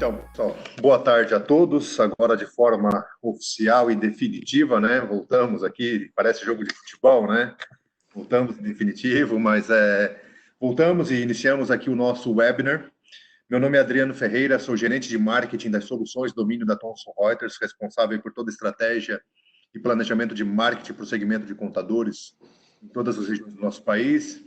Então, pessoal, boa tarde a todos. Agora de forma oficial e definitiva, né? Voltamos aqui, parece jogo de futebol, né? Voltamos em definitivo, mas voltamos e iniciamos aqui o nosso webinar. Meu nome é Adriano Ferreira, sou gerente de marketing das soluções domínio da Thomson Reuters, responsável por toda a estratégia e planejamento de marketing para o segmento de contadores em todas as regiões do nosso país.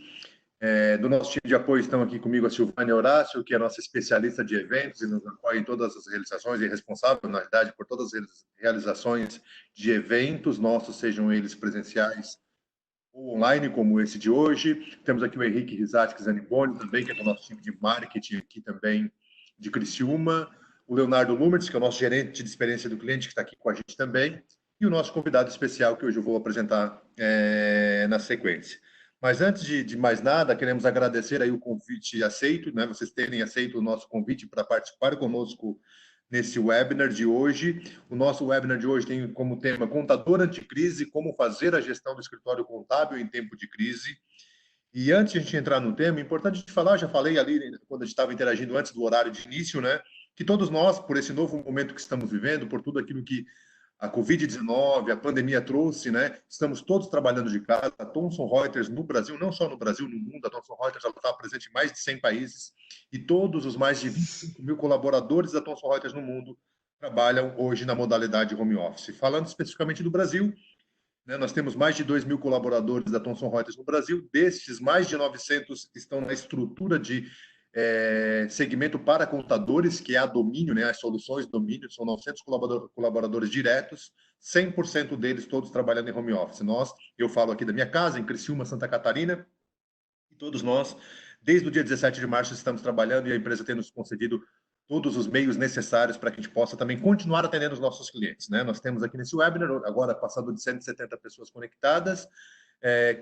Do nosso time de apoio estão aqui comigo a Silvânia Horácio, que é a nossa especialista de eventos e nos apoia em todas as realizações e responsável, na verdade, por todas as realizações de eventos nossos, sejam eles presenciais ou online, como esse de hoje. Temos aqui o Henrique Risati Zaniboni, também, que é do nosso time de marketing aqui também de Criciúma. O Leonardo Lumertz, que é o nosso gerente de experiência do cliente, que está aqui com a gente também. E o nosso convidado especial, que hoje eu vou apresentar na sequência. Mas antes de mais nada, queremos agradecer aí o convite aceito, né? Vocês terem aceito o nosso convite para participar conosco nesse webinar de hoje. O nosso webinar de hoje tem como tema Contador Anticrise, como fazer a gestão do escritório contábil em tempo de crise. E antes de a gente entrar no tema, é importante te falar, já falei ali quando a gente estava interagindo antes do horário de início, né? Que todos nós, por esse novo momento que estamos vivendo, por tudo aquilo que a Covid-19, a pandemia trouxe, né? Estamos todos trabalhando de casa. A Thomson Reuters no Brasil, não só no Brasil, no mundo, a Thomson Reuters está presente em mais de 100 países e todos os mais de 25 mil colaboradores da Thomson Reuters no mundo trabalham hoje na modalidade home office. Falando especificamente do Brasil, né, nós temos mais de 2 mil colaboradores da Thomson Reuters no Brasil. Destes, mais de 900 estão na estrutura de segmento para contadores, que é a Domínio, né, as soluções Domínio, são 900 colaboradores diretos, 100% deles todos trabalhando em home office. Eu falo aqui da minha casa, em Criciúma, Santa Catarina, e todos nós, desde o dia 17 de março, estamos trabalhando e a empresa tem nos concedido todos os meios necessários para que a gente possa também continuar atendendo os nossos clientes, né? Nós temos aqui nesse webinar, agora passando de 170 pessoas conectadas,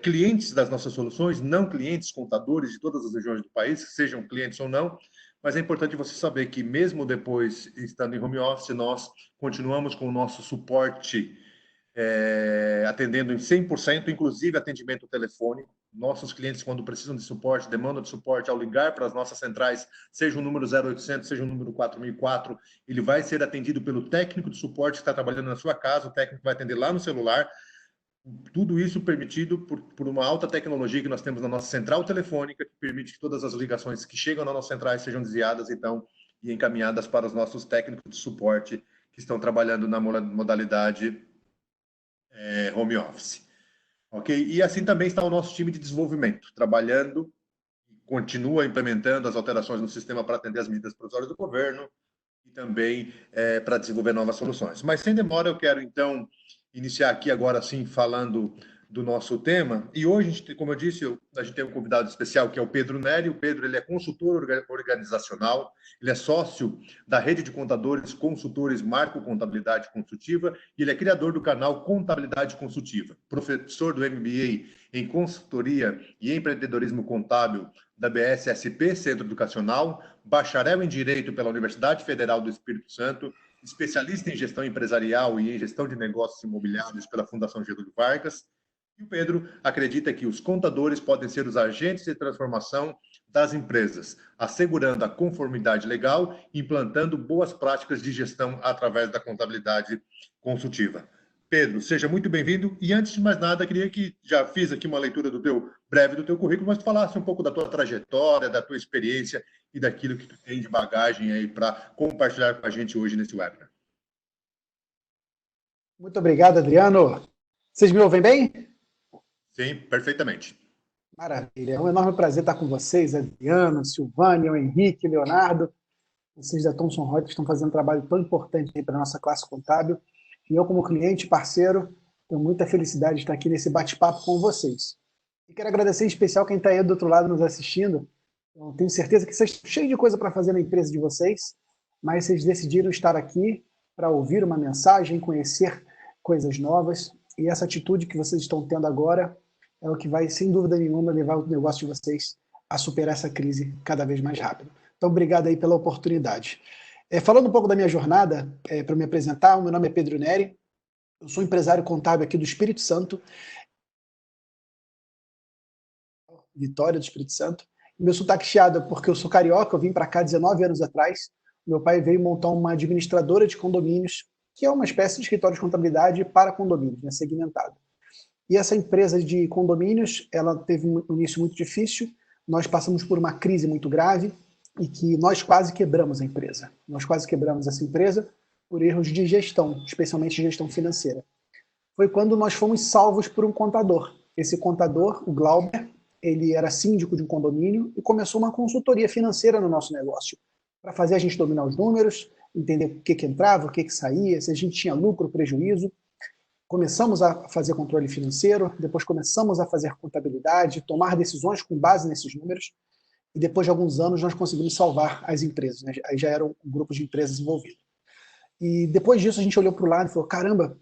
clientes das nossas soluções, não clientes, contadores de todas as regiões do país, sejam clientes ou não, mas é importante você saber que mesmo depois, estando em home office, nós continuamos com o nosso suporte atendendo em 100%, inclusive atendimento telefônico. Nossos clientes, quando precisam de suporte, demandam de suporte, ao ligar para as nossas centrais, seja o número 0800, seja o número 4004, ele vai ser atendido pelo técnico de suporte que está trabalhando na sua casa, o técnico vai atender lá no celular. Tudo isso permitido por uma alta tecnologia que nós temos na nossa central telefônica, que permite que todas as ligações que chegam na nossa central sejam desviadas, então, e encaminhadas para os nossos técnicos de suporte que estão trabalhando na modalidade home office. Ok? E assim também está o nosso time de desenvolvimento, trabalhando, continua implementando as alterações no sistema para atender as medidas provisórias do governo e também para desenvolver novas soluções. Mas sem demora, eu quero então iniciar aqui agora sim falando do nosso tema. E hoje, como eu disse, a gente tem um convidado especial que é o Pedro Neri. O Pedro, ele é consultor organizacional, ele é sócio da rede de contadores consultores Marco Contabilidade Consultiva e ele é criador do canal Contabilidade Consultiva, professor do MBA em consultoria e empreendedorismo contábil da BSSP, Centro Educacional, bacharel em Direito pela Universidade Federal do Espírito Santo, especialista em gestão empresarial e em gestão de negócios imobiliários pela Fundação Getúlio Vargas. E o Pedro acredita que os contadores podem ser os agentes de transformação das empresas, assegurando a conformidade legal e implantando boas práticas de gestão através da contabilidade consultiva. Pedro, seja muito bem-vindo. E antes de mais nada, queria que já fiz aqui uma leitura breve do teu currículo, mas tu falasse um pouco da tua trajetória, da tua experiência e daquilo que tu tem de bagagem aí para compartilhar com a gente hoje nesse webinar. Muito obrigado, Adriano. Vocês me ouvem bem? Sim, perfeitamente. Maravilha. É um enorme prazer estar com vocês, Adriano, Silvânia, o Henrique, Leonardo. Vocês da Thomson Reuters estão fazendo um trabalho tão importante para a nossa classe contábil. E eu, como cliente, parceiro, tenho muita felicidade de estar aqui nesse bate-papo com vocês. E quero agradecer em especial quem está aí do outro lado nos assistindo. Eu tenho certeza que vocês estão cheios de coisa para fazer na empresa de vocês, mas vocês decidiram estar aqui para ouvir uma mensagem, conhecer coisas novas. E essa atitude que vocês estão tendo agora é o que vai, sem dúvida nenhuma, levar o negócio de vocês a superar essa crise cada vez mais rápido. Então, obrigado aí pela oportunidade. Falando um pouco da minha jornada, para me apresentar, o meu nome é Pedro Neri, eu sou empresário contábil aqui do Espírito Santo, Vitória do Espírito Santo. Meu sotaque chiado é porque eu sou carioca, eu vim para cá 19 anos atrás, meu pai veio montar uma administradora de condomínios, que é uma espécie de escritório de contabilidade para condomínios, né, segmentado. E essa empresa de condomínios, ela teve um início muito difícil, nós passamos por uma crise muito grave e que nós quase quebramos a empresa. Nós quase quebramos essa empresa por erros de gestão, especialmente gestão financeira. Foi quando nós fomos salvos por um contador. Esse contador, o Glauber, ele era síndico de um condomínio e começou uma consultoria financeira no nosso negócio, para fazer a gente dominar os números, entender o que entrava, o que saía, se a gente tinha lucro, prejuízo. Começamos a fazer controle financeiro, depois começamos a fazer contabilidade, tomar decisões com base nesses números, e depois de alguns anos nós conseguimos salvar as empresas, né? Aí já era um grupo de empresas envolvido. E depois disso a gente olhou para o lado e falou, caramba,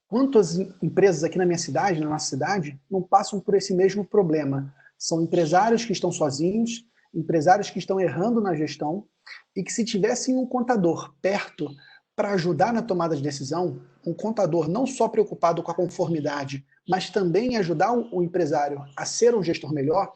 quantas empresas aqui na minha cidade, na nossa cidade, não passam por esse mesmo problema? São empresários que estão sozinhos, empresários que estão errando na gestão, e que se tivessem um contador perto para ajudar na tomada de decisão, um contador não só preocupado com a conformidade, mas também ajudar o empresário a ser um gestor melhor,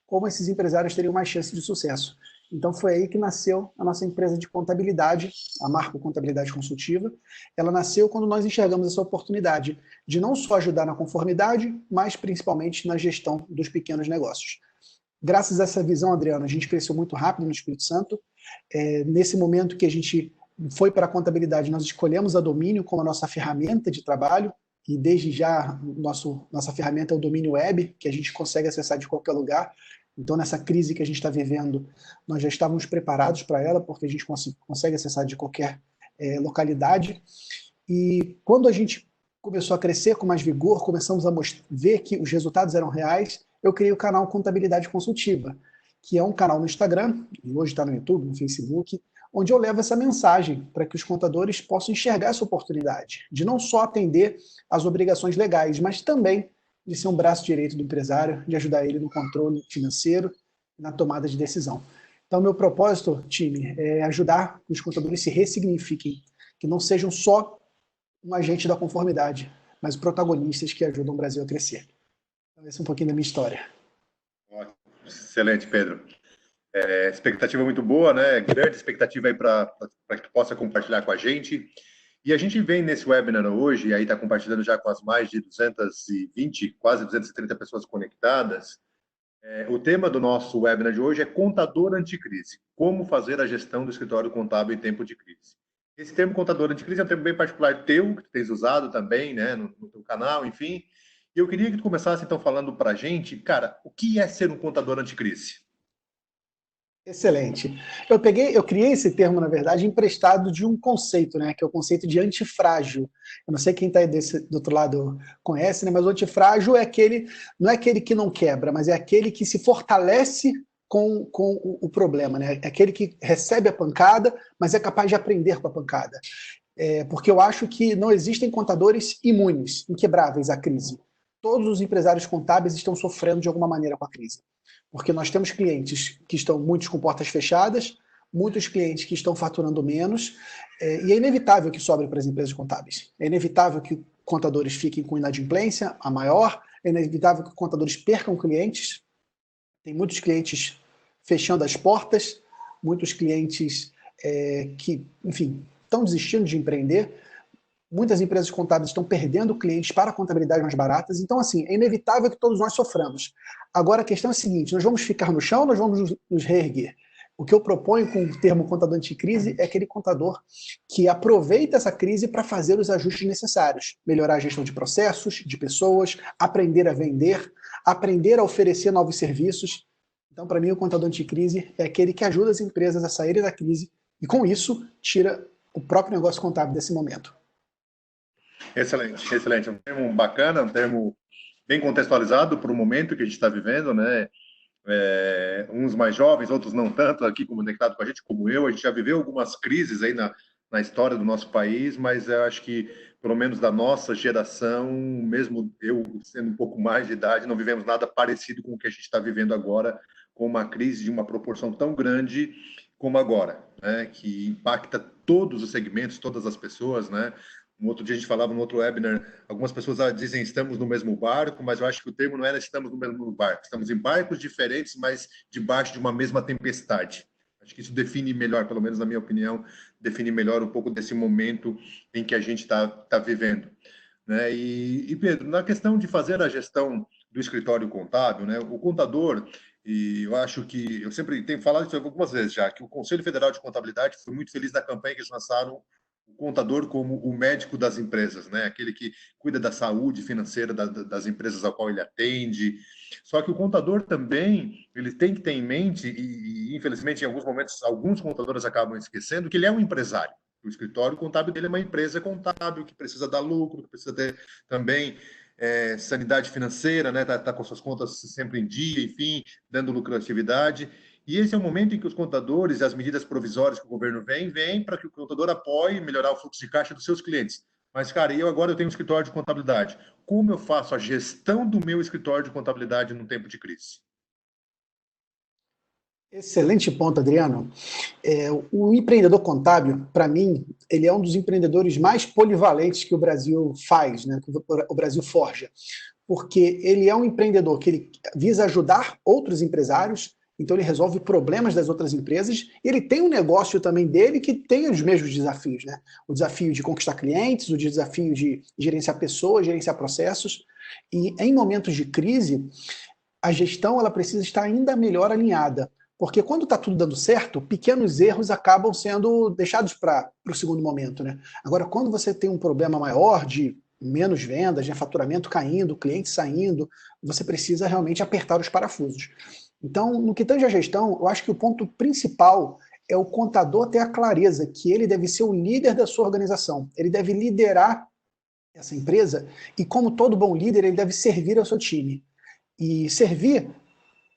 como esses empresários teriam mais chance de sucesso. Então foi aí que nasceu a nossa empresa de contabilidade, a Marco Contabilidade Consultiva. Ela nasceu quando nós enxergamos essa oportunidade de não só ajudar na conformidade, mas principalmente na gestão dos pequenos negócios. Graças a essa visão, Adriano, a gente cresceu muito rápido no Espírito Santo. Nesse momento que a gente foi para a contabilidade, nós escolhemos a Domínio como a nossa ferramenta de trabalho, e desde já nossa ferramenta é o domínio web, que a gente consegue acessar de qualquer lugar. Então, nessa crise que a gente está vivendo, nós já estávamos preparados para ela, porque a gente consegue acessar de qualquer localidade. E quando a gente começou a crescer com mais vigor, começamos a ver que os resultados eram reais, eu criei o canal Contabilidade Consultiva, que é um canal no Instagram, e hoje está no YouTube, no Facebook, onde eu levo essa mensagem para que os contadores possam enxergar essa oportunidade, de não só atender às obrigações legais, mas também de ser um braço direito do empresário, de ajudar ele no controle financeiro e na tomada de decisão. Então, meu propósito, time, é ajudar que os contadores se ressignifiquem, que não sejam só um agente da conformidade, mas protagonistas que ajudam o Brasil a crescer. Então, esse é um pouquinho da minha história. Excelente, Pedro. Expectativa muito boa, né? Grande expectativa aí para que tu possa compartilhar com a gente. E a gente vem nesse webinar hoje, e aí está compartilhando já com as mais de 220, quase 230 pessoas conectadas. O tema do nosso webinar de hoje é contador anticrise. Como fazer a gestão do escritório contábil em tempo de crise. Esse termo contador anticrise é um termo bem particular teu, que tu tens usado também, né, no teu canal, enfim. E eu queria que tu começasse, então, falando para a gente, cara, o que é ser um contador anticrise? Excelente. Eu criei esse termo, na verdade, emprestado de um conceito, né, que é o conceito de antifrágil. Eu não sei quem está do outro lado conhece, né, mas o antifrágil não é aquele que não quebra, mas é aquele que se fortalece com o problema, né? É aquele que recebe a pancada, mas é capaz de aprender com a pancada. Porque eu acho que não existem contadores imunes, inquebráveis à crise. Todos os empresários contábeis estão sofrendo de alguma maneira com a crise. Porque nós temos clientes que estão muitos com portas fechadas, muitos clientes que estão faturando menos, e é inevitável que sobre para as empresas contábeis. É inevitável que contadores fiquem com inadimplência, a maior, é inevitável que contadores percam clientes. Tem muitos clientes fechando as portas, muitos clientes que, enfim, estão desistindo de empreender. Muitas empresas contábeis estão perdendo clientes para contabilidade mais baratas. Então, assim, é inevitável que todos nós soframos. Agora, a questão é a seguinte, nós vamos ficar no chão ou nós vamos nos reerguer? O que eu proponho com o termo contador anticrise é aquele contador que aproveita essa crise para fazer os ajustes necessários, melhorar a gestão de processos, de pessoas, aprender a vender, aprender a oferecer novos serviços. Então, para mim, o contador anticrise é aquele que ajuda as empresas a saírem da crise e, com isso, tira o próprio negócio contábil desse momento. Excelente, excelente. Um termo bacana, um termo bem contextualizado para o momento que a gente está vivendo, né? Uns mais jovens, outros não tanto, aqui conectado com a gente, como eu. A gente já viveu algumas crises aí na história do nosso país, mas eu acho que, pelo menos da nossa geração, mesmo eu sendo um pouco mais de idade, não vivemos nada parecido com o que a gente está vivendo agora, com uma crise de uma proporção tão grande como agora, né? Que impacta todos os segmentos, todas as pessoas, né? No outro dia a gente falava no outro webinar, algumas pessoas dizem estamos no mesmo barco, mas eu acho que o termo não era estamos no mesmo barco. Estamos em barcos diferentes, mas debaixo de uma mesma tempestade. Acho que isso define melhor, pelo menos na minha opinião, define melhor um pouco desse momento em que a gente está vivendo. Né? E, Pedro, na questão de fazer a gestão do escritório contábil, né? O contador, e eu acho que, eu sempre tenho falado isso algumas vezes já, que o Conselho Federal de Contabilidade foi muito feliz na campanha que eles lançaram o contador como o médico das empresas, né? Aquele que cuida da saúde financeira das empresas ao qual ele atende. Só que o contador também, ele tem que ter em mente, infelizmente em alguns momentos, alguns contadores acabam esquecendo, que ele é um empresário. O escritório contábil dele é uma empresa contábil que precisa dar lucro, que precisa ter também sanidade financeira, né? Tá com suas contas sempre em dia, enfim, dando lucratividade. E esse é o momento em que os contadores e as medidas provisórias que o governo vem para que o contador apoie melhorar o fluxo de caixa dos seus clientes. Mas, cara, agora eu tenho um escritório de contabilidade. Como eu faço a gestão do meu escritório de contabilidade num tempo de crise? Excelente ponto, Adriano. O empreendedor contábil, para mim, ele é um dos empreendedores mais polivalentes que o Brasil faz, né, que o Brasil forja, porque ele é um empreendedor que ele visa ajudar outros empresários, então ele resolve problemas das outras empresas, e ele tem um negócio também dele que tem os mesmos desafios, né? O desafio de conquistar clientes, o desafio de gerenciar pessoas, gerenciar processos, e em momentos de crise, a gestão ela precisa estar ainda melhor alinhada. Porque quando está tudo dando certo, pequenos erros acabam sendo deixados para o segundo momento. Né? Agora, quando você tem um problema maior de menos vendas, né, faturamento caindo, cliente saindo, você precisa realmente apertar os parafusos. Então, no que tange a gestão, eu acho que o ponto principal é o contador ter a clareza que ele deve ser o líder da sua organização. Ele deve liderar essa empresa e, como todo bom líder, ele deve servir ao seu time. E servir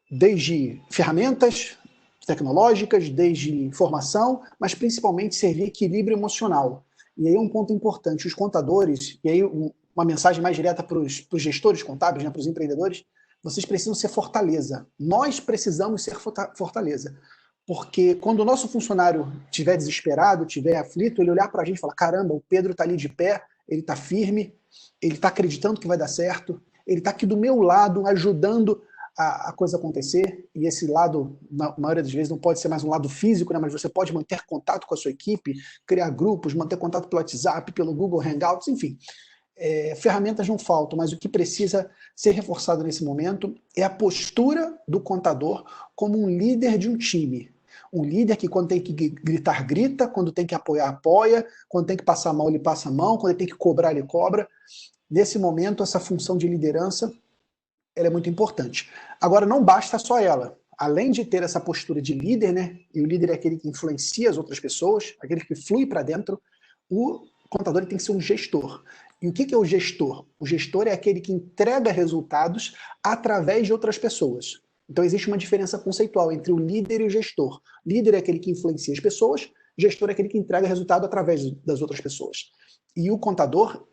desde ferramentas tecnológicas, desde informação, mas principalmente servir equilíbrio emocional. E aí é um ponto importante, os contadores, e aí uma mensagem mais direta para os gestores contábeis, né, para os empreendedores, vocês precisam ser fortaleza. Nós precisamos ser fortaleza. Porque quando o nosso funcionário estiver desesperado, estiver aflito, ele olhar para a gente e falar, caramba, o Pedro está ali de pé, ele está firme, ele está acreditando que vai dar certo, ele está aqui do meu lado, ajudando a coisa acontecer, e esse lado, na maioria das vezes, não pode ser mais um lado físico, né, mas você pode manter contato com a sua equipe, criar grupos, manter contato pelo WhatsApp, pelo Google Hangouts, enfim. Ferramentas não faltam, mas o que precisa ser reforçado nesse momento é a postura do contador como um líder de um time. Um líder que quando tem que gritar, grita, quando tem que apoiar, apoia, quando tem que passar a mão, ele passa a mão, quando ele tem que cobrar, ele cobra. Nesse momento, essa função de liderança ela é muito importante. Agora, não basta só ela. Além de ter essa postura de líder, né, e o líder é aquele que influencia as outras pessoas, aquele que flui para dentro, o contador tem que ser um gestor. E o que é o gestor? O gestor é aquele que entrega resultados através de outras pessoas. Então, existe uma diferença conceitual entre o líder e o gestor. Líder é aquele que influencia as pessoas, gestor é aquele que entrega resultado através das outras pessoas. E o contador,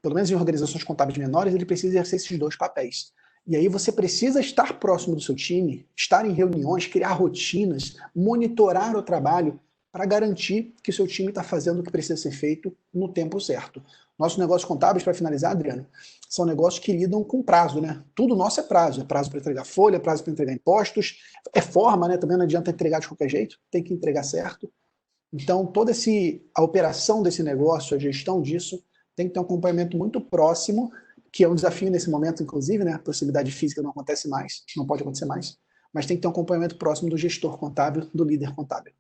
pelo menos em organizações contábeis menores, ele precisa exercer esses dois papéis. E aí você precisa estar próximo do seu time, estar em reuniões, criar rotinas, monitorar o trabalho para garantir que o seu time está fazendo o que precisa ser feito no tempo certo. Nossos negócios contábeis, para finalizar, Adriano, são negócios que lidam com prazo, né? Tudo nosso é prazo para entregar folha, é prazo para entregar impostos, é forma, né? Também não adianta entregar de qualquer jeito, tem que entregar certo. Então, toda a operação desse negócio, a gestão disso, tem que ter um acompanhamento muito próximo, que é um desafio nesse momento, inclusive, né? A proximidade física não acontece mais, não pode acontecer mais, mas tem que ter um acompanhamento próximo do gestor contábil, do líder contábil.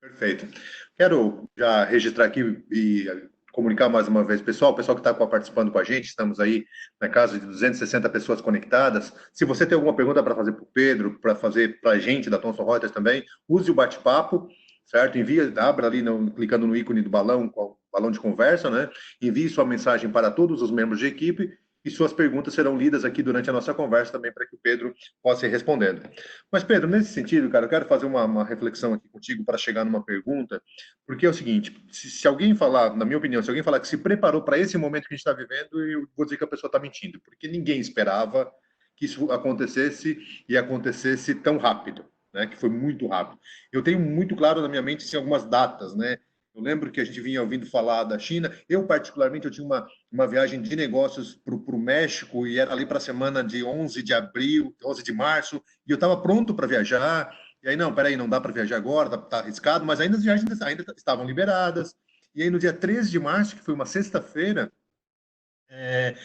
Perfeito. Quero já registrar aqui e comunicar mais uma vez, pessoal que está participando com a gente, estamos aí na casa de 260 pessoas conectadas. Se você tem alguma pergunta para fazer para o Pedro, para fazer para a gente da Thomson Reuters também, use o bate-papo, certo? Abra ali clicando no ícone do balão de conversa, né? Envie sua mensagem para todos os membros de equipe e suas perguntas serão lidas aqui durante a nossa conversa também para que o Pedro possa ir respondendo. Mas, Pedro, nesse sentido, cara, eu quero fazer uma reflexão aqui contigo para chegar numa pergunta, porque é o seguinte, se alguém falar, na minha opinião, se alguém falar que se preparou para esse momento que a gente está vivendo, eu vou dizer que a pessoa está mentindo, porque ninguém esperava que isso acontecesse e acontecesse tão rápido, né, que foi muito rápido. Eu tenho muito claro na minha mente assim, algumas datas, né? Eu lembro que a gente vinha ouvindo falar da China. Eu, particularmente, eu tinha uma viagem de negócios para o México e era ali para a semana de 11 de abril, 11 de março, e eu estava pronto para viajar. E aí, não, peraí, não dá para viajar agora, tá arriscado, mas ainda as viagens ainda estavam liberadas. E aí, no dia 13 de março, que foi uma sexta-feira,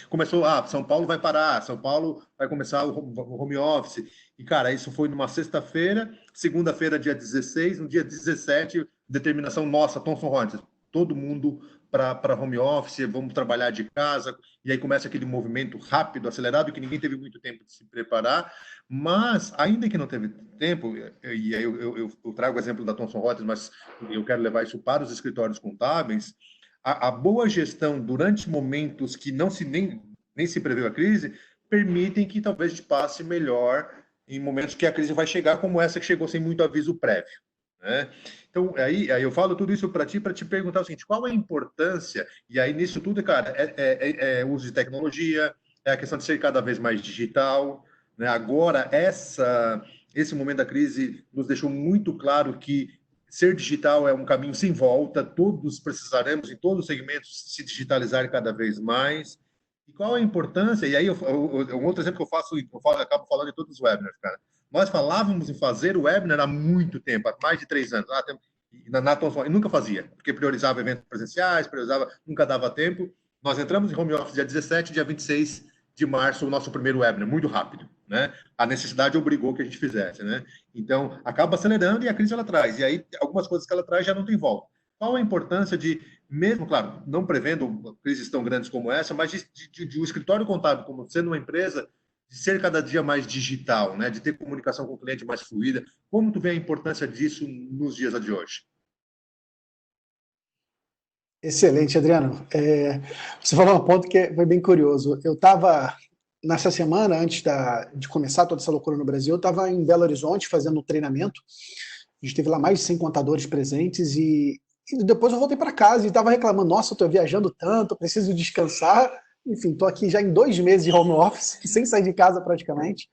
começou, São Paulo vai parar, São Paulo vai começar o home office. E, cara, isso foi numa sexta-feira, segunda-feira, dia 16, no dia 17, determinação nossa, Thomson Reuters, todo mundo para home office, vamos trabalhar de casa, e aí começa aquele movimento rápido, acelerado, que ninguém teve muito tempo de se preparar, mas, ainda que não teve tempo, e aí eu trago o exemplo da Thomson Reuters, mas eu quero levar isso para os escritórios contábeis, a boa gestão durante momentos que não se nem se preveu a crise, permitem que talvez a gente passe melhor em momentos que a crise vai chegar, como essa que chegou sem muito aviso prévio. Né? Então, aí eu falo tudo isso para te perguntar o seguinte, qual a importância, e aí nisso tudo, cara, é uso de tecnologia, é a questão de ser cada vez mais digital, né? Agora, esse momento da crise nos deixou muito claro que ser digital é um caminho sem volta, todos precisaremos, em todos os segmentos, se digitalizar cada vez mais. E qual a importância? E aí, um outro exemplo que eu acabo falando em todos os webinars, cara. Nós falávamos em fazer o webinar há muito tempo, há mais de 3 anos. Na Thomson, e nunca fazia, porque priorizava eventos presenciais, nunca dava tempo. Nós entramos em home office dia 17, dia 26 de março, o nosso primeiro webinar, muito rápido. Né? A necessidade obrigou que a gente fizesse. Né? Então, acaba acelerando e a crise ela traz. E aí, algumas coisas que ela traz já não tem volta. Qual a importância de, mesmo, claro, não prevendo crises tão grandes como essa, mas de um escritório contábil, como sendo uma empresa, de ser cada dia mais digital, né? De ter comunicação com o cliente mais fluida. Como tu vê a importância disso nos dias de hoje? Excelente, Adriano. Você falou um ponto que foi bem curioso. Eu estava, nessa semana, antes de começar toda essa loucura no Brasil, eu estava em Belo Horizonte fazendo um treinamento. A gente teve lá mais de 100 contadores presentes e depois eu voltei para casa e estava reclamando, nossa, eu estou viajando tanto, eu preciso descansar. Enfim, estou aqui já em 2 meses de home office, sem sair de casa praticamente.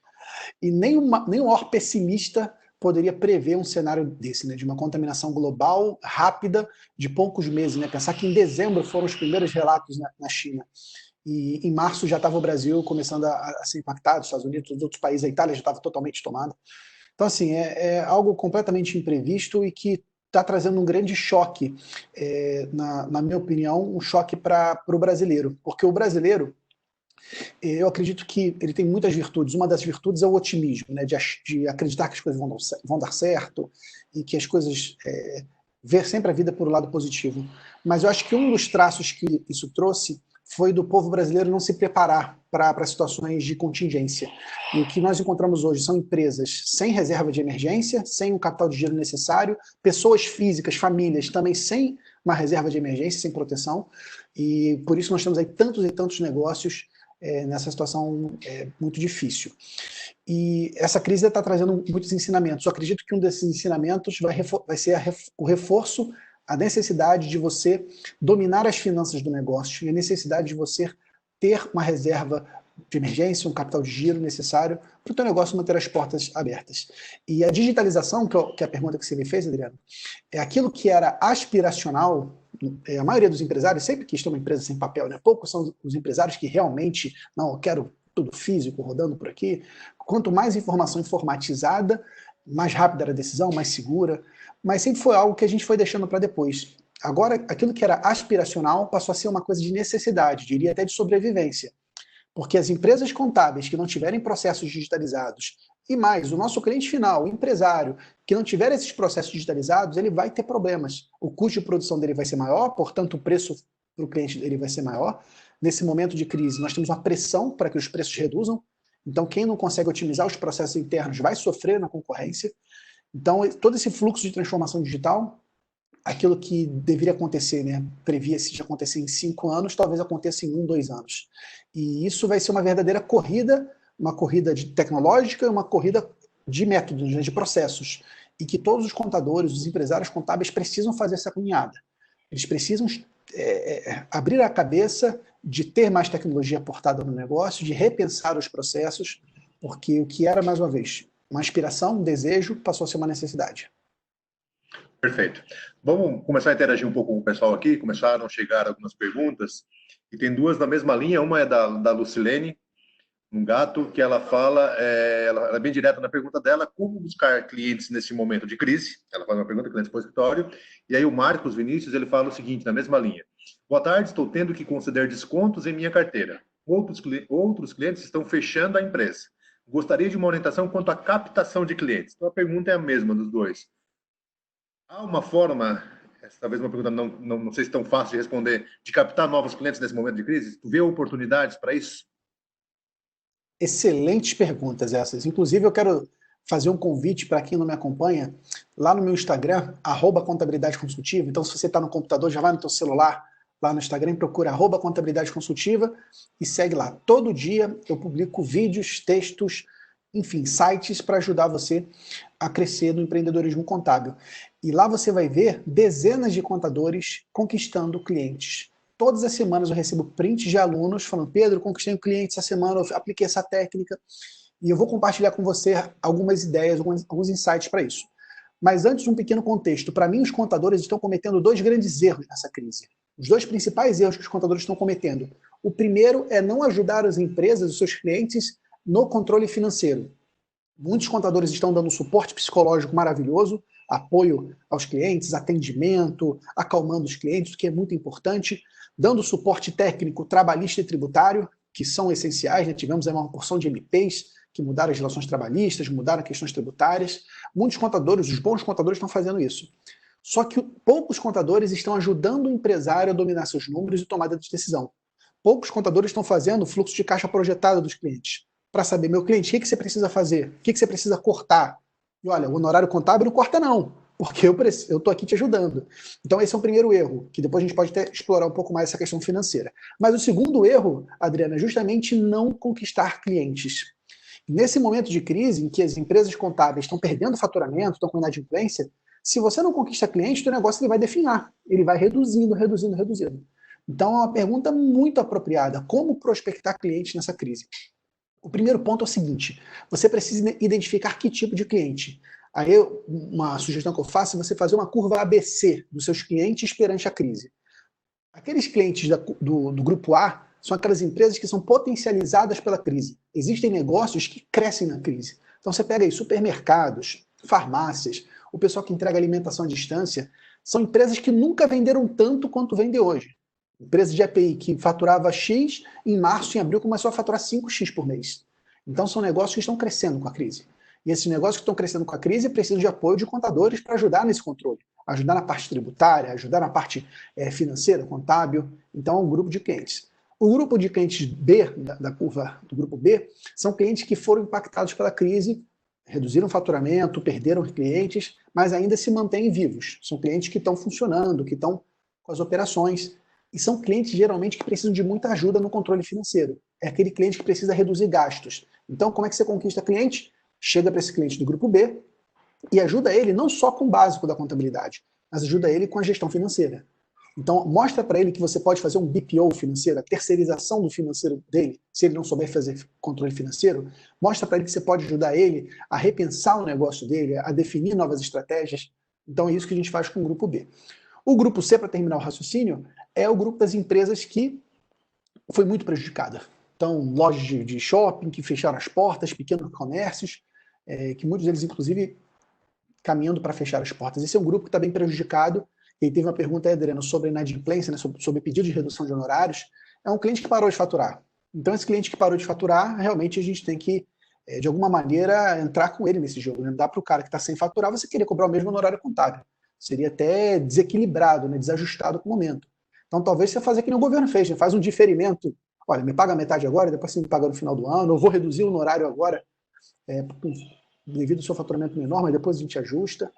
E nem o maior pessimista poderia prever um cenário desse, né, de uma contaminação global rápida de poucos meses. Né? Pensar que em dezembro foram os primeiros relatos na China. E em março já estava o Brasil começando a ser impactado, os Estados Unidos, os outros países, a Itália já estava totalmente tomada. Então, assim, é algo completamente imprevisto e que está trazendo um grande choque, na minha opinião, um choque para o brasileiro. Porque o brasileiro, eu acredito que ele tem muitas virtudes. Uma das virtudes é o otimismo, né? De acreditar que as coisas vão dar certo e que as coisas. Ver sempre a vida por um lado positivo. Mas eu acho que um dos traços que isso trouxe foi do povo brasileiro não se preparar para situações de contingência. E o que nós encontramos hoje são empresas sem reserva de emergência, sem o capital de giro necessário, pessoas físicas, famílias também sem uma reserva de emergência, sem proteção. E por isso nós temos aí tantos e tantos negócios nessa situação muito difícil. E essa crise está trazendo muitos ensinamentos. Eu acredito que um desses ensinamentos vai ser o reforço, a necessidade de você dominar as finanças do negócio e a necessidade de você ter uma reserva de emergência, um capital de giro necessário para o teu negócio manter as portas abertas. E a digitalização, que é a pergunta que você me fez, Adriano, é aquilo que era aspiracional. A maioria dos empresários sempre quis ter uma empresa sem papel, né? Poucos são os empresários que realmente, não, eu quero tudo físico rodando por aqui. Quanto mais informação informatizada, mais rápida era a decisão, mais segura, mas sempre foi algo que a gente foi deixando para depois. Agora, aquilo que era aspiracional passou a ser uma coisa de necessidade, diria até de sobrevivência. Porque as empresas contábeis que não tiverem processos digitalizados, e mais, o nosso cliente final, o empresário, que não tiver esses processos digitalizados, ele vai ter problemas. O custo de produção dele vai ser maior, portanto, o preço para o cliente dele vai ser maior. Nesse momento de crise, nós temos uma pressão para que os preços reduzam. Então, quem não consegue otimizar os processos internos vai sofrer na concorrência. Então, todo esse fluxo de transformação digital, aquilo que deveria acontecer, né, previa-se de acontecer em 5 anos, talvez aconteça em 1, 2 anos. E isso vai ser uma verdadeira corrida, uma corrida tecnológica, uma corrida de métodos, de processos. E que todos os contadores, os empresários contábeis precisam fazer essa caminhada. Eles precisam abrir a cabeça de ter mais tecnologia aportada no negócio, de repensar os processos, porque o que era, mais uma vez, uma aspiração, um desejo, passou a ser uma necessidade. Perfeito. Vamos começar a interagir um pouco com o pessoal aqui. Começaram a chegar algumas perguntas, e tem duas na mesma linha. Uma é da Lucilene, um gato, que ela fala, ela é bem direta na pergunta dela, como buscar clientes nesse momento de crise. Ela faz uma pergunta, clientes para o escritório, e aí o Marcos Vinícius, ele fala o seguinte, na mesma linha: boa tarde, estou tendo que conceder descontos em minha carteira. Outros clientes estão fechando a empresa. Gostaria de uma orientação quanto à captação de clientes. Então a pergunta é a mesma dos dois. Há uma forma, talvez uma pergunta não sei se tão fácil de responder, de captar novos clientes nesse momento de crise? Tu vê oportunidades para isso? Excelentes perguntas essas. Inclusive, eu quero fazer um convite para quem não me acompanha, lá no meu Instagram, @contabilidade consultiva. Então, se você está no computador, já vai no teu celular, lá no Instagram, procura @contabilidade consultiva e segue lá. Todo dia eu publico vídeos, textos, enfim, sites para ajudar você a crescer no empreendedorismo contábil. E lá você vai ver dezenas de contadores conquistando clientes. Todas as semanas eu recebo prints de alunos falando: Pedro, conquistei um cliente essa semana, eu apliquei essa técnica, e eu vou compartilhar com você algumas ideias, alguns insights para isso. Mas antes, um pequeno contexto. Para mim, os contadores estão cometendo dois grandes erros nessa crise. Os dois principais erros que os contadores estão cometendo. O primeiro é não ajudar as empresas, os seus clientes, no controle financeiro. Muitos contadores estão dando suporte psicológico maravilhoso, apoio aos clientes, atendimento, acalmando os clientes, o que é muito importante, dando suporte técnico, trabalhista e tributário, que são essenciais, né? Tivemos aí uma porção de MPs que mudaram as relações trabalhistas, mudaram as questões tributárias. Muitos contadores, os bons contadores, estão fazendo isso. Só que poucos contadores estão ajudando o empresário a dominar seus números e tomada de decisão. Poucos contadores estão fazendo o fluxo de caixa projetado dos clientes, para saber, meu cliente, o que você precisa fazer? O que você precisa cortar? E olha, o honorário contábil não corta não, porque eu estou aqui te ajudando. Então esse é um primeiro erro, que depois a gente pode até explorar um pouco mais essa questão financeira. Mas o segundo erro, Adriana, é justamente não conquistar clientes. Nesse momento de crise, em que as empresas contábeis estão perdendo faturamento, estão com inadimplência, se você não conquista cliente, o teu negócio ele vai definhar, ele vai reduzindo. Então é uma pergunta muito apropriada, como prospectar clientes nessa crise? O primeiro ponto é o seguinte: você precisa identificar que tipo de cliente. Aí, uma sugestão que eu faço é você fazer uma curva ABC dos seus clientes perante a crise. Aqueles clientes do grupo A são aquelas empresas que são potencializadas pela crise. Existem negócios que crescem na crise. Então você pega aí supermercados, farmácias, o pessoal que entrega alimentação à distância, são empresas que nunca venderam tanto quanto vendem hoje. Empresa de API que faturava X, em março, em abril, começou a faturar 5X por mês. Então são negócios que estão crescendo com a crise. E esses negócios que estão crescendo com a crise precisam de apoio de contadores para ajudar nesse controle. Ajudar na parte tributária, ajudar na parte financeira, contábil. Então é um grupo de clientes. O grupo de clientes B, da curva do grupo B, são clientes que foram impactados pela crise, reduziram o faturamento, perderam clientes, mas ainda se mantêm vivos. São clientes que estão funcionando, que estão com as operações. E são clientes, geralmente, que precisam de muita ajuda no controle financeiro. É aquele cliente que precisa reduzir gastos. Então, como é que você conquista cliente? Chega para esse cliente do grupo B e ajuda ele não só com o básico da contabilidade, mas ajuda ele com a gestão financeira. Então, mostra para ele que você pode fazer um BPO financeiro, a terceirização do financeiro dele, se ele não souber fazer controle financeiro. Mostra para ele que você pode ajudar ele a repensar o negócio dele, a definir novas estratégias. Então, é isso que a gente faz com o grupo B. O grupo C, para terminar o raciocínio, é o grupo das empresas que foi muito prejudicada. Então, lojas de shopping que fecharam as portas, pequenos comércios, que muitos deles, inclusive, caminhando para fechar as portas. Esse é um grupo que está bem prejudicado. E teve uma pergunta aí, Adriano, sobre inadimplência, né, sobre pedido de redução de honorários. É um cliente que parou de faturar. Então, esse cliente que parou de faturar, realmente a gente tem que, de alguma maneira, entrar com ele nesse jogo. Né? Não dá para o cara que está sem faturar você querer cobrar o mesmo honorário contábil. Seria até desequilibrado, né, desajustado com o momento. Então, talvez você faça que nem o governo fez, né? Faz um diferimento. Olha, me paga metade agora, depois você me paga no final do ano, eu vou reduzir o honorário agora, devido ao seu faturamento menor, mas depois a gente ajusta.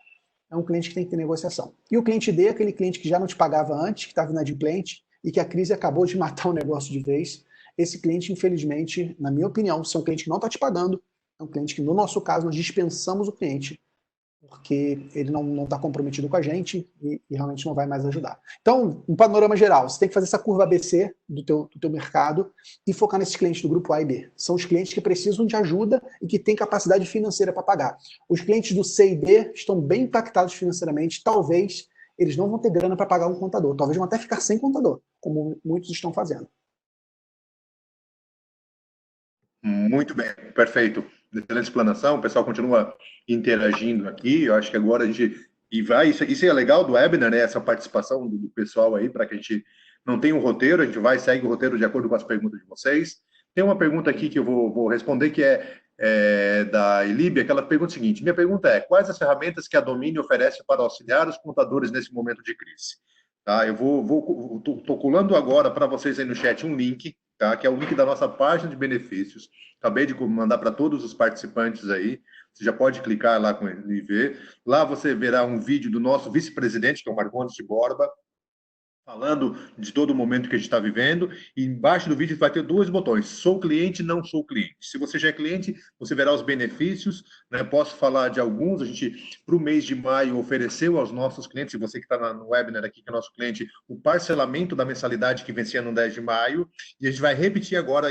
É um cliente que tem que ter negociação. E o cliente D é aquele cliente que já não te pagava antes, que estava inadimplente, e que a crise acabou de matar o negócio de vez. Esse cliente, infelizmente, na minha opinião, se é um cliente que não está te pagando, é um cliente que, no nosso caso, nós dispensamos o cliente, porque ele não está comprometido com a gente e realmente não vai mais ajudar. Então, um panorama geral, você tem que fazer essa curva ABC do teu mercado e focar nesses clientes do grupo A e B. São os clientes que precisam de ajuda e que têm capacidade financeira para pagar. Os clientes do C e D estão bem impactados financeiramente, talvez eles não vão ter grana para pagar um contador, talvez vão até ficar sem contador, como muitos estão fazendo. Muito bem, perfeito. Excelente explanação. O pessoal continua interagindo aqui. Eu acho que agora a gente isso é legal do webinar, né? Essa participação do pessoal aí, para que a gente não tenha um roteiro, a gente segue o roteiro de acordo com as perguntas de vocês. Tem uma pergunta aqui que eu vou responder, que é da Elíbia, que ela pergunta o seguinte: minha pergunta é: quais as ferramentas que a Domínio oferece para auxiliar os contadores nesse momento de crise? Tá, tô colando agora para vocês aí no chat um link, tá? Que é o link da nossa página de benefícios. Acabei de mandar para todos os participantes aí. Você já pode clicar lá com ele e ver. Lá você verá um vídeo do nosso vice-presidente, que é o Marcondes de Borba, falando de todo o momento que a gente está vivendo, e embaixo do vídeo vai ter dois botões: sou cliente, não sou cliente. Se você já é cliente, você verá os benefícios, né? Posso falar de alguns. A gente, para o mês de maio, ofereceu aos nossos clientes, e você que está no webinar aqui, que é nosso cliente, o parcelamento da mensalidade que vencia no 10 de maio, e a gente vai repetir agora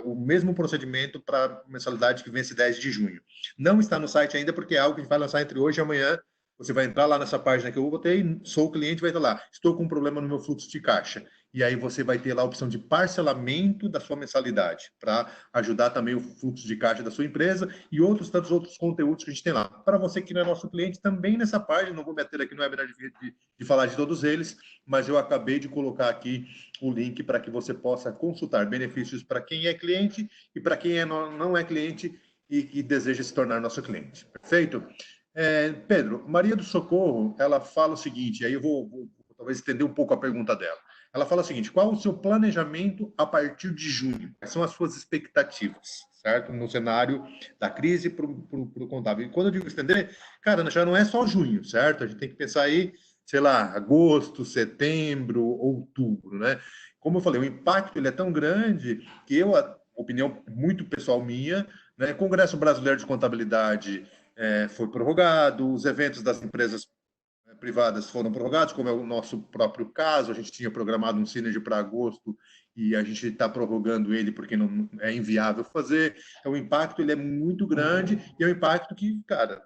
o mesmo procedimento para a mensalidade que vence 10 de junho. Não está no site ainda, porque é algo que a gente vai lançar entre hoje e amanhã. Você vai entrar lá nessa página que eu botei, sou o cliente, vai estar lá, estou com um problema no meu fluxo de caixa. E aí você vai ter lá a opção de parcelamento da sua mensalidade, para ajudar também o fluxo de caixa da sua empresa e tantos outros conteúdos que a gente tem lá. Para você que não é nosso cliente, também nessa página, não vou meter aqui no webinar de falar de todos eles, mas eu acabei de colocar aqui o link para que você possa consultar benefícios para quem é cliente e para quem não é cliente e deseja se tornar nosso cliente. Perfeito? Pedro, Maria do Socorro, ela fala o seguinte, aí eu vou talvez estender um pouco a pergunta dela. Ela fala o seguinte: qual o seu planejamento a partir de junho? Quais são as suas expectativas, certo? No cenário da crise para o contábil. E quando eu digo estender, cara, já não é só junho, certo? A gente tem que pensar aí, sei lá, agosto, setembro, outubro, né? Como eu falei, o impacto ele é tão grande que opinião muito pessoal minha, né? Congresso Brasileiro de Contabilidade foi prorrogado, os eventos das empresas privadas foram prorrogados, como é o nosso próprio caso. A gente tinha programado um Synergy para agosto e a gente está prorrogando ele porque não é inviável fazer. Então, o impacto ele é muito grande e é um impacto que, cara,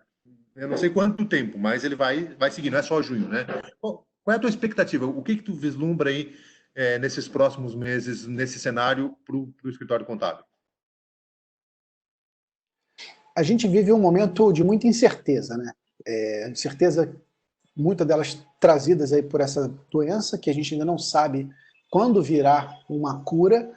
eu não sei quanto tempo, mas ele vai seguir, não é só junho, né? Qual é a tua expectativa? O que tu vislumbra aí nesses próximos meses, nesse cenário, para o escritório contábil? A gente vive um momento de muita incerteza, né? Incerteza, muitas delas trazidas aí por essa doença, que a gente ainda não sabe quando virá uma cura.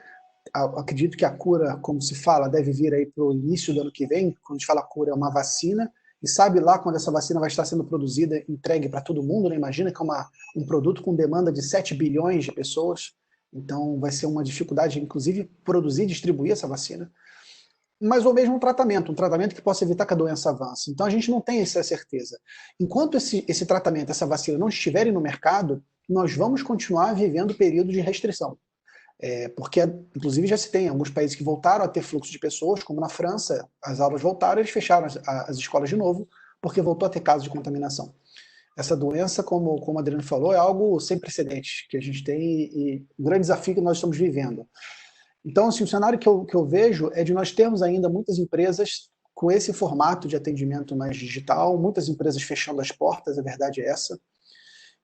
Acredito que a cura, como se fala, deve vir aí para o início do ano que vem. Quando a gente fala cura, é uma vacina, e sabe lá quando essa vacina vai estar sendo produzida, entregue para todo mundo, né? Imagina que é um produto com demanda de 7 bilhões de pessoas, então vai ser uma dificuldade, inclusive, produzir e distribuir essa vacina. Mas ou mesmo um tratamento que possa evitar que a doença avance. Então a gente não tem essa certeza. Enquanto esse tratamento, essa vacina não estiverem no mercado, nós vamos continuar vivendo período de restrição. Porque, inclusive, já se tem alguns países que voltaram a ter fluxo de pessoas, como na França, as aulas voltaram, eles fecharam as escolas de novo, porque voltou a ter casos de contaminação. Essa doença, como o Adriano falou, é algo sem precedentes que a gente tem e um grande desafio que nós estamos vivendo. Então, assim, o cenário que eu vejo é de nós termos ainda muitas empresas com esse formato de atendimento mais digital, muitas empresas fechando as portas, a verdade é essa.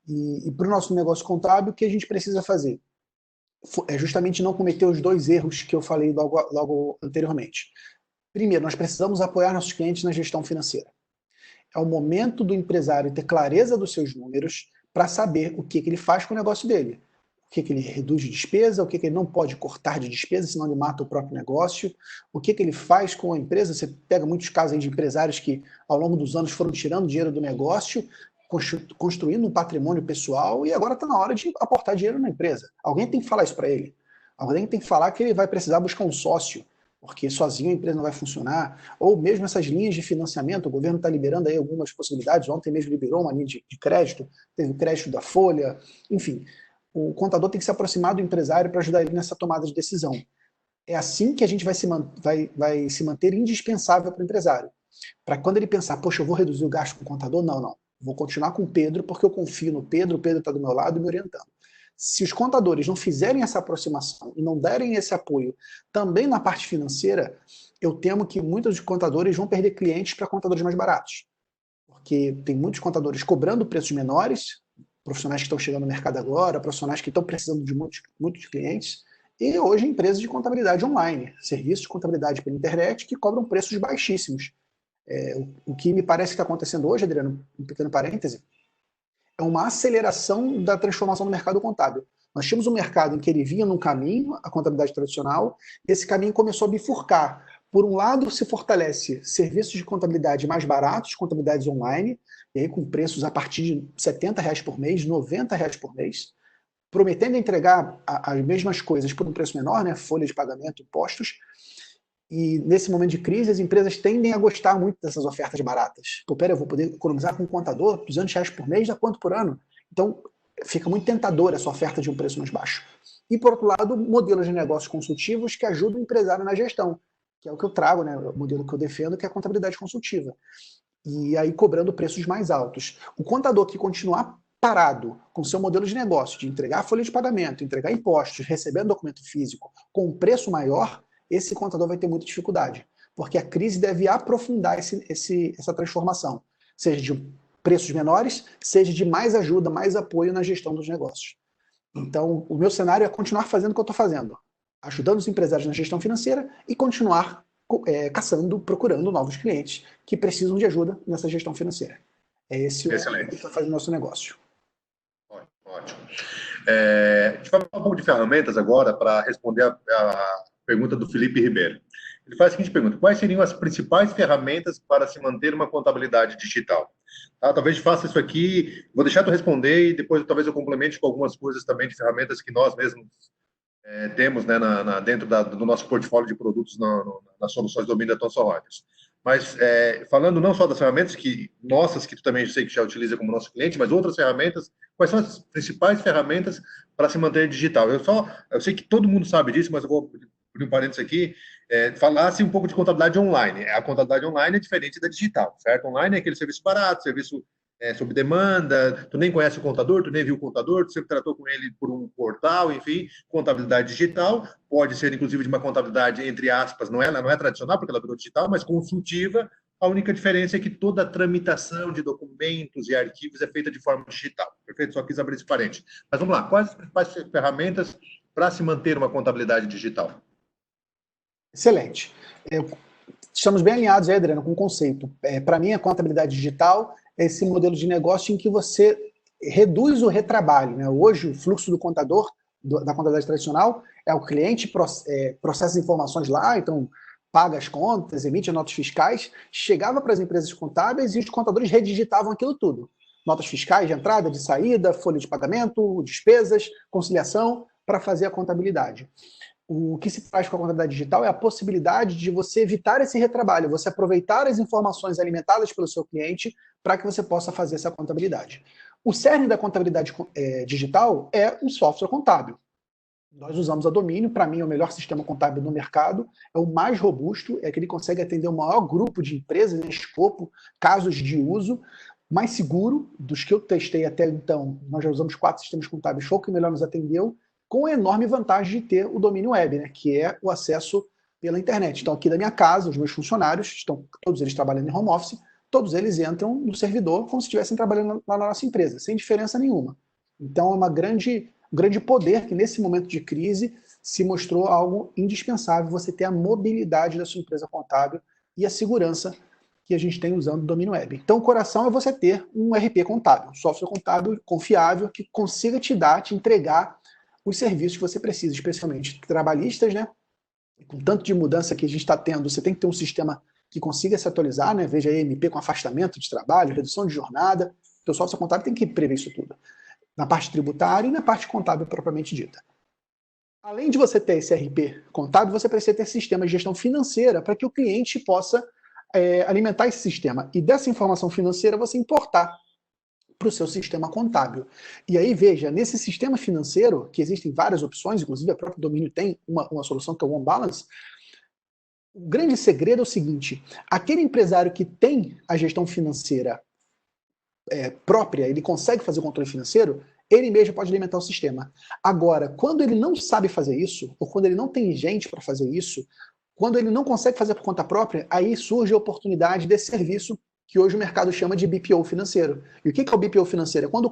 E para o nosso negócio contábil, o que a gente precisa fazer? É justamente não cometer os dois erros que eu falei logo anteriormente. Primeiro, nós precisamos apoiar nossos clientes na gestão financeira. É o momento do empresário ter clareza dos seus números para saber o que ele faz com o negócio dele. O que ele reduz de despesa, o que ele não pode cortar de despesa, senão ele mata o próprio negócio, o que ele faz com a empresa. Você pega muitos casos aí de empresários que, ao longo dos anos, foram tirando dinheiro do negócio, construindo um patrimônio pessoal, e agora está na hora de aportar dinheiro na empresa. Alguém tem que falar isso para ele. Alguém tem que falar que ele vai precisar buscar um sócio, porque sozinho a empresa não vai funcionar. Ou mesmo essas linhas de financiamento, o governo está liberando aí algumas possibilidades. Ontem mesmo liberou uma linha de crédito, teve o crédito da Folha, enfim. O contador tem que se aproximar do empresário para ajudar ele nessa tomada de decisão. É assim que a gente vai se manter indispensável para o empresário. Para quando ele pensar, poxa, eu vou reduzir o gasto com o contador? Não. Vou continuar com o Pedro, porque eu confio no Pedro, o Pedro está do meu lado me orientando. Se os contadores não fizerem essa aproximação e não derem esse apoio também na parte financeira, eu temo que muitos contadores vão perder clientes para contadores mais baratos. Porque tem muitos contadores cobrando preços menores, profissionais que estão chegando no mercado agora, profissionais que estão precisando de muitos clientes, e hoje empresas de contabilidade online, serviços de contabilidade pela internet que cobram preços baixíssimos. O que me parece que está acontecendo hoje, Adriano, um pequeno parêntese, é uma aceleração da transformação do mercado contábil. Nós tínhamos um mercado em que ele vinha num caminho, a contabilidade tradicional, e esse caminho começou a bifurcar. Por um lado, se fortalece serviços de contabilidade mais baratos, contabilidades online, e aí com preços a partir de R$ 70 por mês, R$ 90 por mês, prometendo entregar as mesmas coisas por um preço menor, né, folha de pagamento, impostos, e nesse momento de crise as empresas tendem a gostar muito dessas ofertas baratas. Pô, pera, eu vou poder economizar com um contador R$ 200 por mês, dá quanto por ano? Então fica muito tentadora essa oferta de um preço mais baixo. E por outro lado, modelos de negócios consultivos que ajudam o empresário na gestão, que é o que eu trago, né, o modelo que eu defendo, que é a contabilidade consultiva. E aí cobrando preços mais altos. O contador que continuar parado com seu modelo de negócio, de entregar a folha de pagamento, entregar impostos, recebendo documento físico com um preço maior, esse contador vai ter muita dificuldade, porque a crise deve aprofundar essa transformação, seja de preços menores, seja de mais ajuda, mais apoio na gestão dos negócios. Então, o meu cenário é continuar fazendo o que eu estou fazendo, ajudando os empresários na gestão financeira e continuar caçando, procurando novos clientes que precisam de ajuda nessa gestão financeira. É esse o que está fazendo o nosso negócio. Ótimo. A gente vai falar um pouco de ferramentas agora para responder a pergunta do Felipe Ribeiro. Ele faz a seguinte pergunta: quais seriam as principais ferramentas para se manter uma contabilidade digital? Tá? Talvez faça isso aqui, vou deixar tu responder e depois talvez eu complemente com algumas coisas também de ferramentas que nós mesmos temos, né, dentro do nosso portfólio de produtos nas soluções do domínio da Thomson Reuters. Mas falando não só das ferramentas nossas, que tu também sei que já utiliza como nosso cliente, mas outras ferramentas, quais são as principais ferramentas para se manter digital? Eu sei que todo mundo sabe disso, mas eu vou abrir um parênteses aqui, falasse um pouco de contabilidade online. A contabilidade online é diferente da digital, certo? Online é aquele serviço barato, serviço sob demanda, tu nem conhece o contador, tu nem viu o contador, tu sempre tratou com ele por um portal, enfim, contabilidade digital, pode ser inclusive de uma contabilidade, entre aspas, não é tradicional, porque ela virou digital, mas consultiva. A única diferença é que toda a tramitação de documentos e arquivos é feita de forma digital, perfeito? Só quis abrir esse parênteses. Mas vamos lá, quais as principais ferramentas para se manter uma contabilidade digital? Excelente. Estamos bem alinhados aí, Adriano, com o conceito. Para mim, a contabilidade digital é esse modelo de negócio em que você reduz o retrabalho, né? Hoje, o fluxo do contador, da contabilidade tradicional, é o cliente processa as informações lá, então paga as contas, emite notas fiscais, chegava para as empresas contábeis e os contadores redigitavam aquilo tudo. Notas fiscais de entrada, de saída, folha de pagamento, despesas, conciliação, para fazer a contabilidade. O que se faz com a contabilidade digital é a possibilidade de você evitar esse retrabalho, você aproveitar as informações alimentadas pelo seu cliente para que você possa fazer essa contabilidade. O cerne da contabilidade digital é um software contábil. Nós usamos a Domínio, para mim é o melhor sistema contábil no mercado, é o mais robusto, é que ele consegue atender o maior grupo de empresas em escopo, casos de uso, mais seguro dos que eu testei até então. Nós já usamos 4 sistemas contábeis, foi o que melhor nos atendeu, com a enorme vantagem de ter o domínio web, né, que é o acesso pela internet. Então, aqui da minha casa, os meus funcionários, estão todos eles trabalhando em home office, todos eles entram no servidor como se estivessem trabalhando lá na nossa empresa, sem diferença nenhuma. Então, é um grande poder que, nesse momento de crise, se mostrou algo indispensável, você ter a mobilidade da sua empresa contábil e a segurança que a gente tem usando o domínio web. Então, o coração é você ter um RP contábil, um software contábil confiável, que consiga te entregar os serviços que você precisa, especialmente trabalhistas, né? Com tanto de mudança que a gente está tendo, você tem que ter um sistema que consiga se atualizar, né? Veja aí, MP com afastamento de trabalho, redução de jornada. O teu software contábil tem que prever isso tudo, na parte tributária e na parte contábil propriamente dita. Além de você ter esse RP contábil, você precisa ter sistema de gestão financeira para que o cliente possa alimentar esse sistema. E dessa informação financeira você importar para o seu sistema contábil. E aí, veja, nesse sistema financeiro, que existem várias opções, inclusive a própria Domínio tem uma solução que é o OneBalance, o grande segredo é o seguinte: aquele empresário que tem a gestão financeira própria, ele consegue fazer o controle financeiro, ele mesmo pode alimentar o sistema. Agora, quando ele não sabe fazer isso, ou quando ele não tem gente para fazer isso, quando ele não consegue fazer por conta própria, aí surge a oportunidade desse serviço que hoje o mercado chama de BPO financeiro. E o que é o BPO financeiro? É quando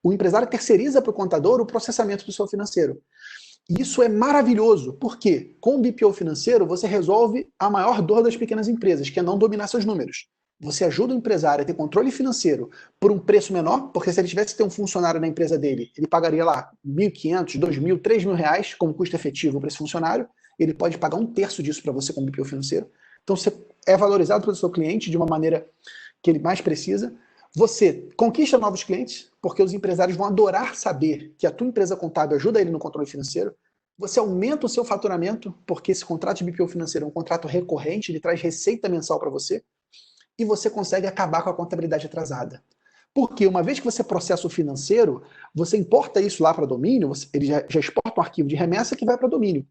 o empresário terceiriza para o contador o processamento do seu financeiro. E isso é maravilhoso, porque com o BPO financeiro você resolve a maior dor das pequenas empresas, que é não dominar seus números. Você ajuda o empresário a ter controle financeiro por um preço menor, porque se ele tivesse que ter um funcionário na empresa dele, ele pagaria lá R$ 1.500, R$ 2.000, R$ 3.000 como custo efetivo para esse funcionário, ele pode pagar um terço disso para você como BPO financeiro. Então você é valorizado pelo seu cliente de uma maneira que ele mais precisa. Você conquista novos clientes, porque os empresários vão adorar saber que a tua empresa contábil ajuda ele no controle financeiro. Você aumenta o seu faturamento, porque esse contrato de BPO financeiro é um contrato recorrente, ele traz receita mensal para você. E você consegue acabar com a contabilidade atrasada. Porque uma vez que você processa o financeiro, você importa isso lá para domínio, ele já exporta um arquivo de remessa que vai para domínio.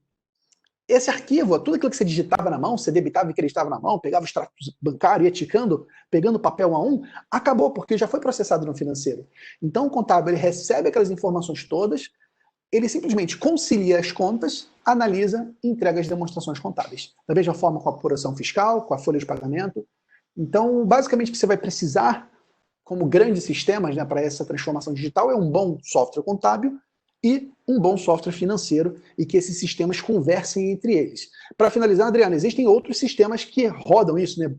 Esse arquivo, tudo aquilo que você digitava na mão, você debitava e acreditava na mão, pegava o extrato bancário, ia ticando, pegando papel a um, acabou, porque já foi processado no financeiro. Então o contábil ele recebe aquelas informações todas, ele simplesmente concilia as contas, analisa e entrega as demonstrações contábeis. Da mesma forma com a apuração fiscal, com a folha de pagamento. Então, basicamente, o que você vai precisar como grandes sistemas, né, para essa transformação digital é um bom software contábil e um bom software financeiro e que esses sistemas conversem entre eles. Para finalizar, Adriano, existem outros sistemas que rodam isso, né?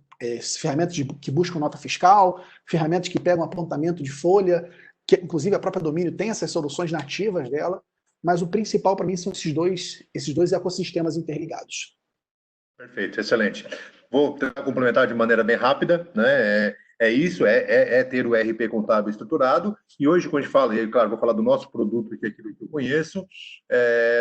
Ferramentas que buscam nota fiscal, ferramentas que pegam apontamento de folha, que inclusive a própria Domínio tem essas soluções nativas dela, mas o principal para mim são esses dois ecossistemas interligados. Perfeito, excelente. Vou tentar complementar de maneira bem rápida, né? É ter o RP contábil estruturado. E hoje, quando a gente fala, e claro, vou falar do nosso produto, que é aquilo que eu conheço,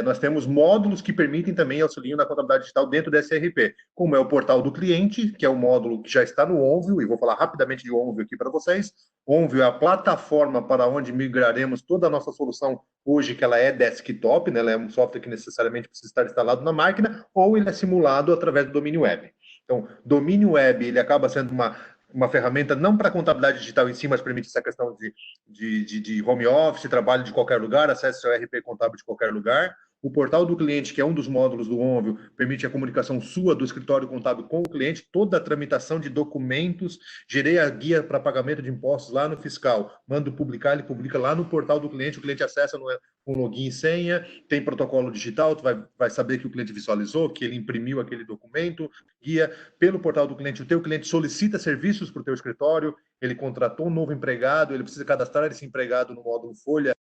nós temos módulos que permitem também auxiliar na contabilidade digital dentro desse RP, como é o portal do cliente, que é um módulo que já está no Onvio, e vou falar rapidamente de Onvio aqui para vocês. Onvio é a plataforma para onde migraremos toda a nossa solução hoje, que ela é desktop, né? Ela é um software que necessariamente precisa estar instalado na máquina, ou ele é simulado através do domínio web. Então, domínio web, ele acaba sendo uma ferramenta não para contabilidade digital em si, mas permite essa questão de home office, trabalho de qualquer lugar, acesso ao RP contábil de qualquer lugar. O portal do cliente, que é um dos módulos do Onvio, permite a comunicação sua do escritório contábil com o cliente, toda a tramitação de documentos, gerei a guia para pagamento de impostos lá no fiscal, mando publicar, ele publica lá no portal do cliente, o cliente acessa com login e senha, tem protocolo digital, tu vai saber que o cliente visualizou, que ele imprimiu aquele documento, guia pelo portal do cliente, o teu cliente solicita serviços para o teu escritório, ele contratou um novo empregado, ele precisa cadastrar esse empregado no módulo Folha,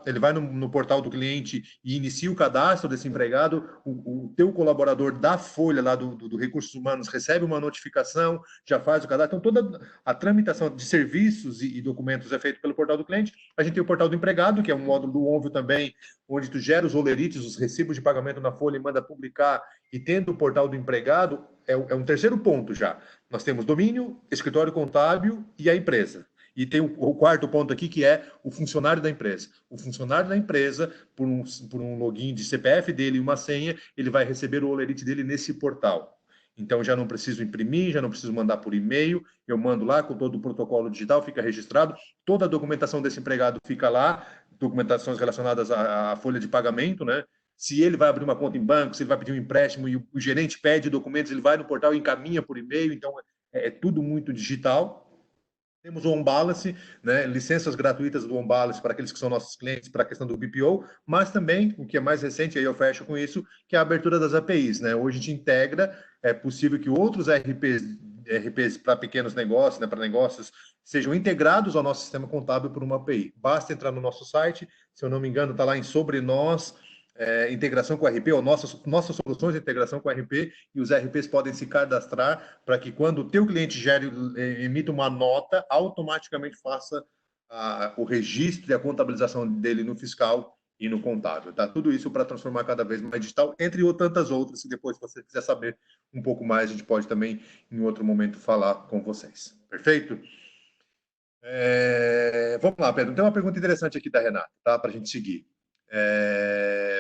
ele vai no portal do cliente e inicia o cadastro desse empregado, o teu colaborador da Folha, lá do Recursos Humanos, recebe uma notificação, já faz o cadastro. Então, toda a tramitação de serviços e documentos é feita pelo portal do cliente. A gente tem o portal do empregado, que é um módulo do Onvio também, onde tu gera os olerites, os recibos de pagamento na Folha e manda publicar. E tendo o portal do empregado, é um terceiro ponto já. Nós temos domínio, escritório contábil e a empresa. E tem o quarto ponto aqui, que é o funcionário da empresa. O funcionário da empresa, por um login de CPF dele e uma senha, ele vai receber o olerite dele nesse portal. Então, já não preciso imprimir, já não preciso mandar por e-mail, eu mando lá com todo o protocolo digital, fica registrado, toda a documentação desse empregado fica lá, documentações relacionadas à folha de pagamento, né? Se ele vai abrir uma conta em banco, se ele vai pedir um empréstimo e o gerente pede documentos, ele vai no portal e encaminha por e-mail, então é tudo muito digital. Temos o OnBalance, né, licenças gratuitas do OnBalance para aqueles que são nossos clientes para a questão do BPO, mas também, o que é mais recente, aí eu fecho com isso, que é a abertura das APIs. Né? Hoje a gente integra, é possível que outros RPs para pequenos negócios, né, para negócios, sejam integrados ao nosso sistema contábil por uma API. Basta entrar no nosso site, se eu não me engano, está lá em Sobre Nós, integração com o RP, ou nossas soluções de integração com o RP, e os RPs podem se cadastrar para que quando o teu cliente emita uma nota, automaticamente faça o registro e a contabilização dele no fiscal e no contábil. Tá? Tudo isso para transformar cada vez mais digital, entre tantas outras, e depois, se você quiser saber um pouco mais, a gente pode também, em outro momento, falar com vocês. Perfeito? Vamos lá, Pedro. Tem uma pergunta interessante aqui da Renata, tá? Para a gente seguir.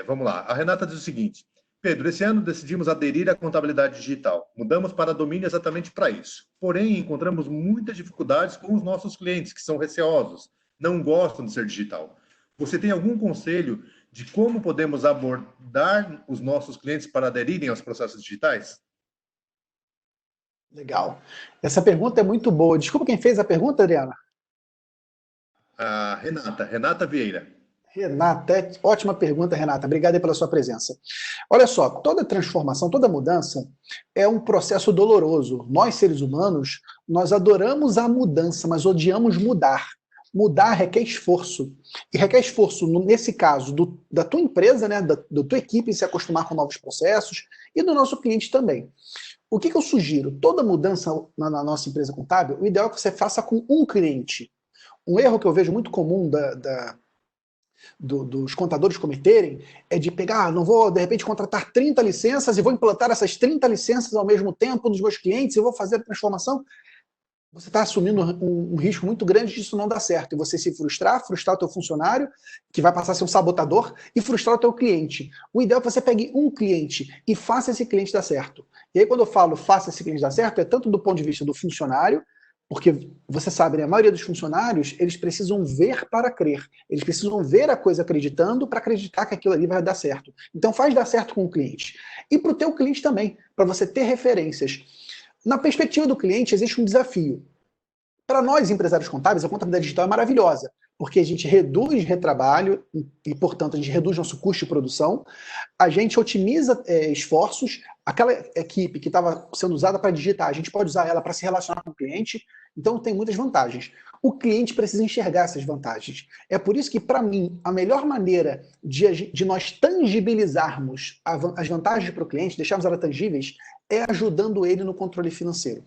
Vamos lá. A Renata diz o seguinte: Pedro, esse ano decidimos aderir à contabilidade digital. Mudamos para domínio exatamente para isso. Porém, encontramos muitas dificuldades com os nossos clientes, que são receosos, não gostam de ser digital. Você tem algum conselho de como podemos abordar os nossos clientes para aderirem aos processos digitais? Legal. Essa pergunta é muito boa. Desculpa quem fez a pergunta, Adriana? A Renata Vieira. Renata, ótima pergunta, Renata. Obrigado aí pela sua presença. Olha só, toda transformação, toda mudança é um processo doloroso. Nós, seres humanos, nós adoramos a mudança, mas odiamos mudar. Mudar requer esforço. E requer esforço, nesse caso, da tua empresa, né, da tua equipe, em se acostumar com novos processos, e do nosso cliente também. O que eu sugiro? Toda mudança na nossa empresa contábil, o ideal é que você faça com um cliente. Um erro que eu vejo muito comum dos contadores cometerem é de pegar, não vou de repente contratar 30 licenças e vou implantar essas 30 licenças ao mesmo tempo nos meus clientes e vou fazer a transformação. Você está assumindo um risco muito grande disso não dar certo. E você se frustrar, frustrar o teu funcionário, que vai passar a ser um sabotador, e frustrar o teu cliente. O ideal é que você pegue um cliente e faça esse cliente dar certo. E aí quando eu falo faça esse cliente dar certo, é tanto do ponto de vista do funcionário, porque você sabe, né, a maioria dos funcionários, eles precisam ver para crer. Eles precisam ver a coisa acreditando para acreditar que aquilo ali vai dar certo. Então faz dar certo com o cliente. E para o teu cliente também, para você ter referências. Na perspectiva do cliente, existe um desafio. Para nós, empresários contábeis, a contabilidade digital é maravilhosa, porque a gente reduz retrabalho e, portanto, a gente reduz nosso custo de produção, a gente otimiza esforços, aquela equipe que estava sendo usada para digitar, a gente pode usar ela para se relacionar com o cliente, então tem muitas vantagens. O cliente precisa enxergar essas vantagens. É por isso que, para mim, a melhor maneira de nós tangibilizarmos as vantagens para o cliente, deixarmos elas tangíveis, é ajudando ele no controle financeiro.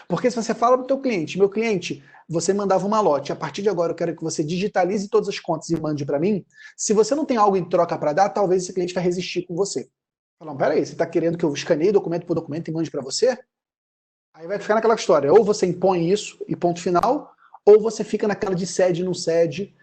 Porque se você fala para o teu cliente, meu cliente, você mandava uma lote, a partir de agora eu quero que você digitalize todas as contas e mande para mim, se você não tem algo em troca para dar, talvez esse cliente vai resistir com você. Fala, peraí, você está querendo que eu escaneie documento por documento e mande para você? Aí vai ficar naquela história, ou você impõe isso e ponto final, ou você fica naquela de cede e não cede.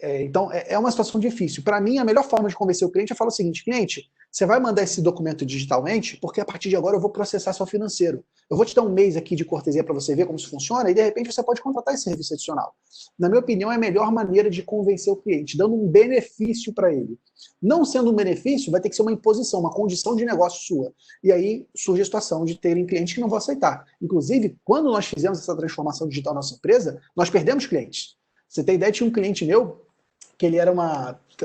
Então, é uma situação difícil. Para mim, a melhor forma de convencer o cliente é falar o seguinte, cliente, você vai mandar esse documento digitalmente, porque a partir de agora eu vou processar seu financeiro. Eu vou te dar um mês aqui de cortesia para você ver como isso funciona e, de repente, você pode contratar esse serviço adicional. Na minha opinião, é a melhor maneira de convencer o cliente, dando um benefício para ele. Não sendo um benefício, vai ter que ser uma imposição, uma condição de negócio sua. E aí surge a situação de terem clientes que não vão aceitar. Inclusive, quando nós fizemos essa transformação digital na nossa empresa, nós perdemos clientes. Você tem ideia, tinha um cliente meu que ele era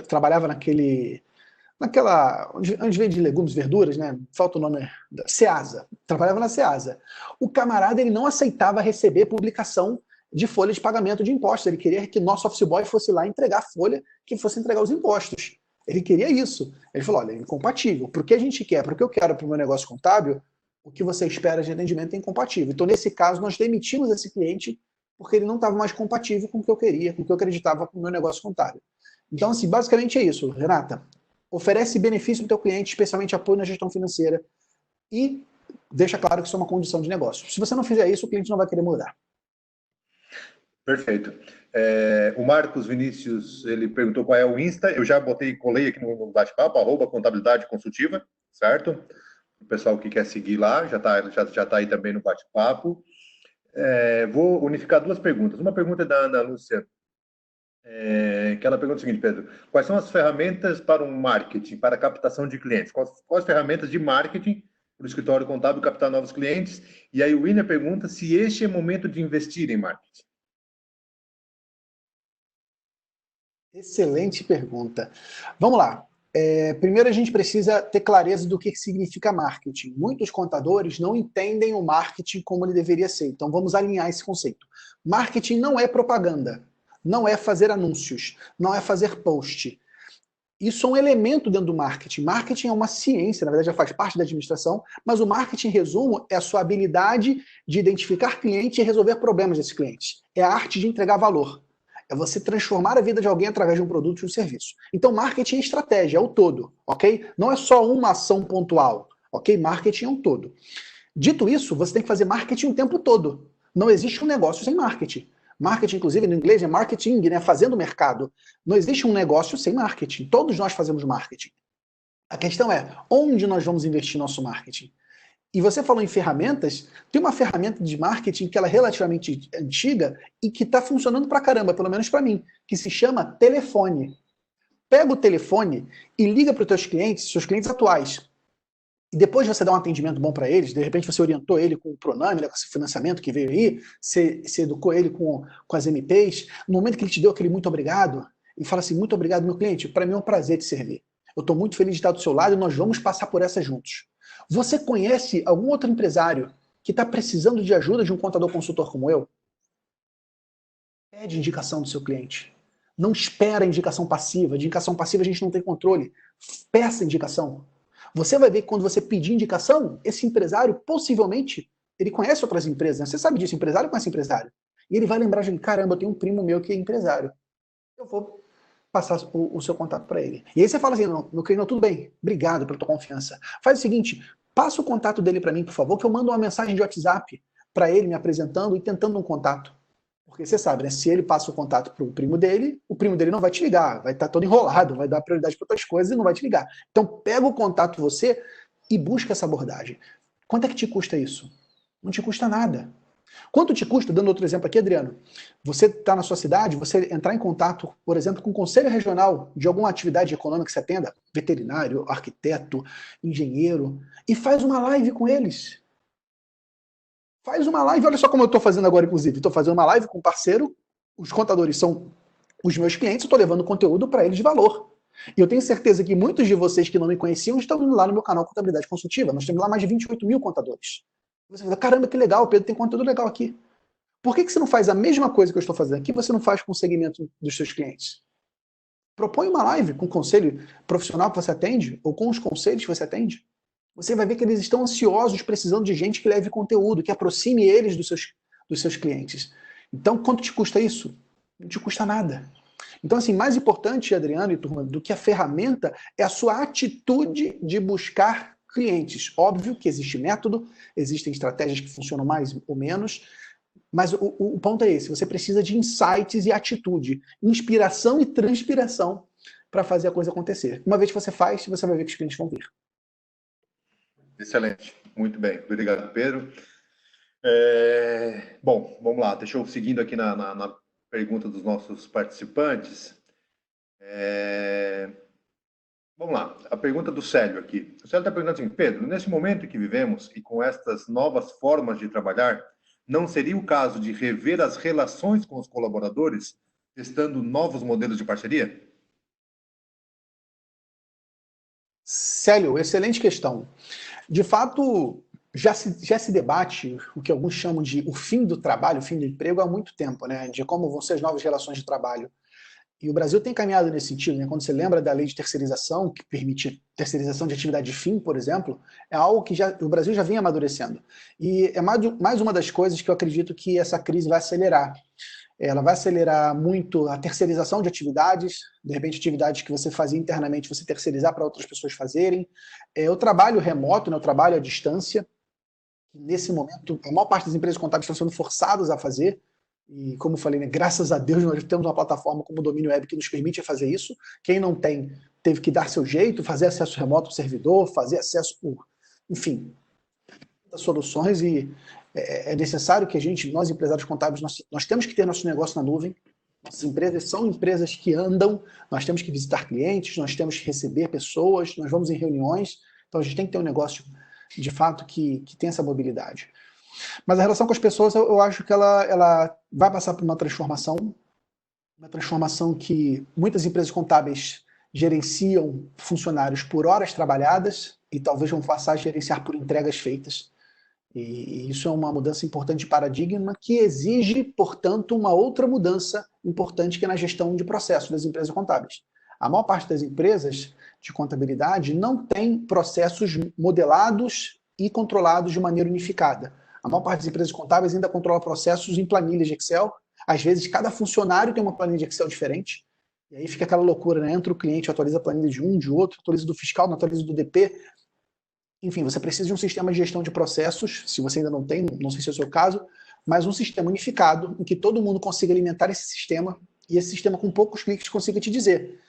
trabalhava naquela, onde vende legumes, verduras, né? Falta o nome, Ceasa. Trabalhava na Ceasa. O camarada, ele não aceitava receber publicação de folha de pagamento de impostos. Ele queria que nosso office boy fosse lá entregar a folha, que fosse entregar os impostos. Ele queria isso. Ele falou, olha, é incompatível. Para o que a gente quer, para o que eu quero para o meu negócio contábil, o que você espera de atendimento é incompatível. Então, nesse caso, nós demitimos esse cliente porque ele não estava mais compatível com o que eu queria, com o que eu acreditava para o meu negócio contábil. Então, assim, basicamente é isso, Renata. Oferece benefício para o teu cliente, especialmente apoio na gestão financeira, e deixa claro que isso é uma condição de negócio. Se você não fizer isso, o cliente não vai querer mudar. Perfeito. O Marcos Vinícius, ele perguntou qual é o Insta, eu já colei aqui no bate-papo, @contabilidade consultiva, certo? O pessoal que quer seguir lá, já tá aí também no bate-papo. Vou unificar duas perguntas. Uma pergunta é da Ana Lúcia, que ela pergunta o seguinte, Pedro, quais são as ferramentas para o marketing, para a captação de clientes? Quais ferramentas de marketing para o escritório contábil captar novos clientes? E aí o William pergunta se este é o momento de investir em marketing. Excelente pergunta. Vamos lá. Primeiro a gente precisa ter clareza do que significa marketing. Muitos contadores não entendem o marketing como ele deveria ser. Então vamos alinhar esse conceito. Marketing não é propaganda, não é fazer anúncios, não é fazer post. Isso é um elemento dentro do marketing. Marketing é uma ciência, na verdade já faz parte da administração, mas o marketing, em resumo, é a sua habilidade de identificar cliente e resolver problemas desses clientes. É a arte de entregar valor. É você transformar a vida de alguém através de um produto e um serviço. Então, marketing é estratégia, é o todo, ok? Não é só uma ação pontual, ok? Marketing é um todo. Dito isso, você tem que fazer marketing o tempo todo. Não existe um negócio sem marketing. Marketing, inclusive, no inglês é marketing, né? Fazendo mercado. Não existe um negócio sem marketing. Todos nós fazemos marketing. A questão é, onde nós vamos investir nosso marketing? E você falou em ferramentas, tem uma ferramenta de marketing que ela é relativamente antiga e que está funcionando pra caramba, pelo menos para mim, que se chama telefone. Pega o telefone e liga para os teus clientes, seus clientes atuais. e depois você dá um atendimento bom para eles, de repente você orientou ele com o Proname, né, com esse financiamento que veio aí, você educou ele com as MPs, no momento que ele te deu aquele muito obrigado, e fala assim, muito obrigado, meu cliente, para mim é um prazer te servir. Eu estou muito feliz de estar do seu lado e nós vamos passar por essa juntos. Você conhece algum outro empresário que está precisando de ajuda de um contador consultor como eu? Pede indicação do seu cliente. Não espera indicação passiva. De indicação passiva a gente não tem controle. Peça indicação. Você vai ver que quando você pedir indicação, esse empresário, possivelmente, ele conhece outras empresas. Né? Você sabe disso, empresário conhece empresário. E ele vai lembrar de, caramba, eu tenho um primo meu que é empresário. Eu vou passar o seu contato para ele. E aí você fala assim, meu querido, tudo bem, obrigado pela tua confiança. Faz o seguinte, passa o contato dele para mim, por favor, que eu mando uma mensagem de WhatsApp para ele me apresentando e tentando um contato. Porque você sabe, né? Se ele passa o contato para o primo dele não vai te ligar, vai estar todo enrolado, vai dar prioridade para outras coisas e não vai te ligar. Então pega o contato você e busca essa abordagem. Quanto é que te custa isso? Não te custa nada. Quanto te custa, dando outro exemplo aqui, Adriano, você está na sua cidade, você entrar em contato, por exemplo, com o Conselho Regional de alguma atividade econômica que você atenda, veterinário, arquiteto, engenheiro, e faz uma live com eles. Faz uma live, olha só como eu estou fazendo agora, inclusive. Estou fazendo uma live com um parceiro, os contadores são os meus clientes, eu estou levando conteúdo para eles de valor. E eu tenho certeza que muitos de vocês que não me conheciam estão indo lá no meu canal Contabilidade Consultiva. Nós temos lá mais de 28 mil contadores. Você fala, caramba, que legal, o Pedro tem conteúdo legal aqui. Por que você não faz a mesma coisa que eu estou fazendo aqui, você não faz com o segmento dos seus clientes? Propõe uma live com o conselho profissional que você atende, ou com os conselhos que você atende. Você vai ver que eles estão ansiosos, precisando de gente que leve conteúdo, que aproxime eles dos seus clientes. Então, quanto te custa isso? Não te custa nada. Então, assim, mais importante, Adriano e turma, do que a ferramenta é a sua atitude de buscar clientes. Óbvio que existe método, existem estratégias que funcionam mais ou menos, mas o ponto é esse, você precisa de insights e atitude, inspiração e transpiração para fazer a coisa acontecer. Uma vez que você faz, você vai ver que os clientes vão vir. Excelente, muito bem. Obrigado, Pedro. Bom, vamos lá. Deixa eu seguindo aqui na pergunta dos nossos participantes. Vamos lá. A pergunta do Célio aqui. O Célio está perguntando assim, Pedro, nesse momento em que vivemos e com estas novas formas de trabalhar, não seria o caso de rever as relações com os colaboradores, testando novos modelos de parceria? Célio, excelente questão. De fato, já se debate o que alguns chamam de o fim do trabalho, o fim do emprego há muito tempo, né? De como vão ser as novas relações de trabalho. E o Brasil tem caminhado nesse sentido, né? Quando você lembra da lei de terceirização, que permite terceirização de atividade fim, por exemplo, é algo que o Brasil já vinha amadurecendo. E é mais uma das coisas que eu acredito que essa crise vai acelerar. Ela vai acelerar muito a terceirização de atividades, de repente atividades que você fazia internamente, você terceirizar para outras pessoas fazerem. O trabalho remoto, né, o trabalho à distância, nesse momento, a maior parte das empresas contábeis estão sendo forçadas a fazer, e como eu falei, né, graças a Deus nós temos uma plataforma como o Domínio Web que nos permite fazer isso. Quem não tem, teve que dar seu jeito, fazer acesso remoto ao servidor, fazer acesso por, enfim, das soluções, e é necessário que nós empresários contábeis, nós temos que ter nosso negócio na nuvem. Nossas empresas são empresas que andam, nós temos que visitar clientes, nós temos que receber pessoas, nós vamos em reuniões, então a gente tem que ter um negócio de fato que tem essa mobilidade. Mas a relação com as pessoas, eu acho que ela vai passar por uma transformação que muitas empresas contábeis gerenciam funcionários por horas trabalhadas e talvez vão passar a gerenciar por entregas feitas. E isso é uma mudança importante de paradigma que exige, portanto, uma outra mudança importante que é na gestão de processos das empresas contábeis. A maior parte das empresas de contabilidade não tem processos modelados e controlados de maneira unificada. A maior parte das empresas contábeis ainda controla processos em planilhas de Excel. Às vezes, cada funcionário tem uma planilha de Excel diferente. E aí fica aquela loucura, né? Entra o cliente, atualiza a planilha de um, de outro, atualiza do fiscal, não atualiza do DP. Enfim, você precisa de um sistema de gestão de processos, se você ainda não tem, não sei se é o seu caso, mas um sistema unificado em que todo mundo consiga alimentar esse sistema e esse sistema com poucos cliques consiga te dizer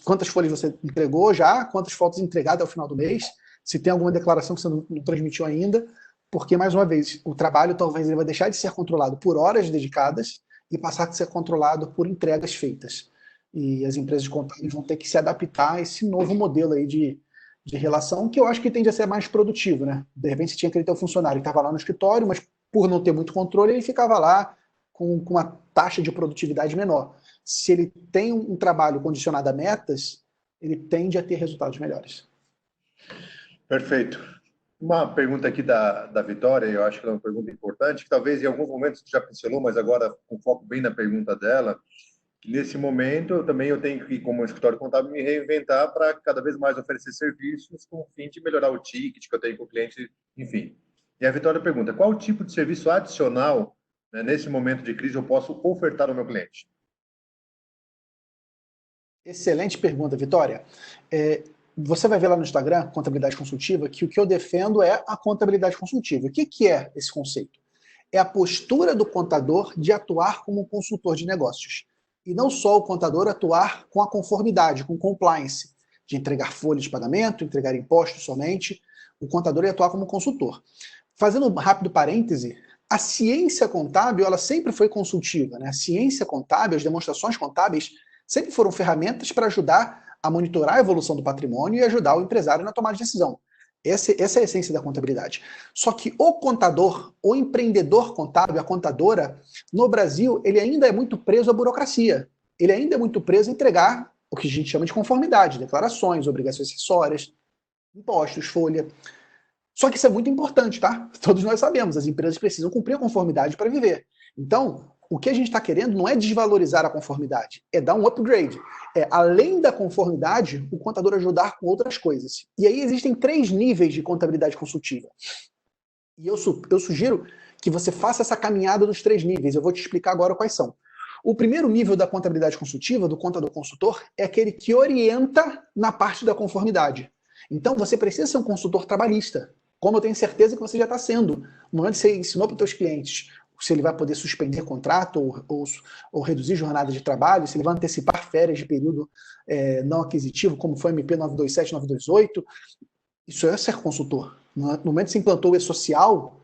quantas folhas você entregou já, quantas fotos entregadas ao final do mês, se tem alguma declaração que você não transmitiu ainda, porque, mais uma vez, o trabalho talvez ele vai deixar de ser controlado por horas dedicadas e passar a ser controlado por entregas feitas. E as empresas contábeis vão ter que se adaptar a esse novo modelo aí de de relação que eu acho que tende a ser mais produtivo, né? De repente você tinha aquele teu funcionário que estava lá no escritório, mas por não ter muito controle, ele ficava lá com uma taxa de produtividade menor. Se ele tem um trabalho condicionado a metas, ele tende a ter resultados melhores. Perfeito. Uma pergunta aqui da Vitória, eu acho que é uma pergunta importante, que talvez em alguns momentos você já pincelou, mas agora com foco bem na pergunta dela, que nesse momento eu tenho que, como escritório contábil, me reinventar para cada vez mais oferecer serviços com o fim de melhorar o ticket que eu tenho com o cliente, enfim. E a Vitória pergunta, qual tipo de serviço adicional, né, nesse momento de crise, eu posso ofertar ao meu cliente? Excelente pergunta, Vitória. Você vai ver lá no Instagram, Contabilidade Consultiva, que o que eu defendo é a contabilidade consultiva. O que é esse conceito? É a postura do contador de atuar como um consultor de negócios. E não só o contador atuar com a conformidade, com compliance, de entregar folha de pagamento, entregar impostos somente. O contador ia atuar como consultor. Fazendo um rápido parêntese, a ciência contábil ela sempre foi consultiva, né? A ciência contábil, as demonstrações contábeis, sempre foram ferramentas para ajudar a monitorar a evolução do patrimônio e ajudar o empresário na tomada de decisão. Essa é a essência da contabilidade. Só que o contador, o empreendedor contábil, a contadora, no Brasil, ele ainda é muito preso à burocracia. Ele ainda é muito preso a entregar o que a gente chama de conformidade, declarações, obrigações acessórias, impostos, folha. Só que isso é muito importante, tá? Todos nós sabemos, as empresas precisam cumprir a conformidade para viver. Então, o que a gente está querendo não é desvalorizar a conformidade, é dar um upgrade. Além da conformidade, o contador ajudar com outras coisas. E aí existem 3 níveis de contabilidade consultiva. E eu sugiro que você faça essa caminhada dos 3 níveis. Eu vou te explicar agora quais são. O primeiro nível da contabilidade consultiva, do contador consultor, é aquele que orienta na parte da conformidade. Então, você precisa ser um consultor trabalhista, como eu tenho certeza que você já está sendo. No momento que você ensinou para os seus clientes se ele vai poder suspender contrato ou reduzir jornada de trabalho, se ele vai antecipar férias de período não aquisitivo, como foi o MP 927, 928, isso é ser consultor. No momento que você implantou o e-social,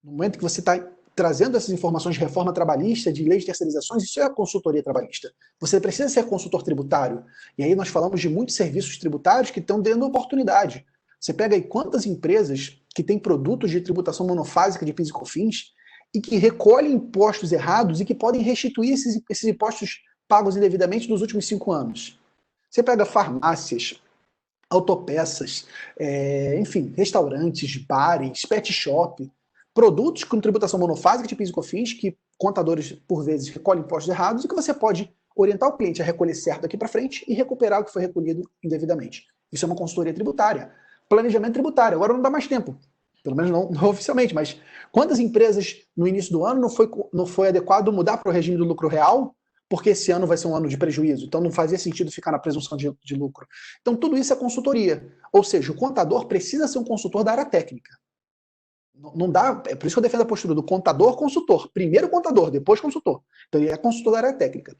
no momento que você está trazendo essas informações de reforma trabalhista, de lei de terceirizações, isso é a consultoria trabalhista. Você precisa ser consultor tributário. E aí nós falamos de muitos serviços tributários que estão dando oportunidade. Você pega aí quantas empresas que têm produtos de tributação monofásica de PIS e COFINS e que recolhem impostos errados e que podem restituir esses impostos pagos indevidamente nos últimos 5 anos. Você pega farmácias, autopeças, enfim, restaurantes, bares, pet shop, produtos com tributação monofásica de PIS e COFINS, que contadores, por vezes, recolhem impostos errados e que você pode orientar o cliente a recolher certo daqui para frente e recuperar o que foi recolhido indevidamente. Isso é uma consultoria tributária. Planejamento tributário, agora não dá mais tempo. Pelo menos não oficialmente, mas quantas empresas no início do ano não foi adequado mudar para o regime do lucro real, porque esse ano vai ser um ano de prejuízo, então não fazia sentido ficar na presunção de lucro. Então tudo isso é consultoria, ou seja, o contador precisa ser um consultor da área técnica. Não dá, é por isso que eu defendo a postura do contador-consultor. Primeiro contador, depois consultor. Então ele é consultor da área técnica.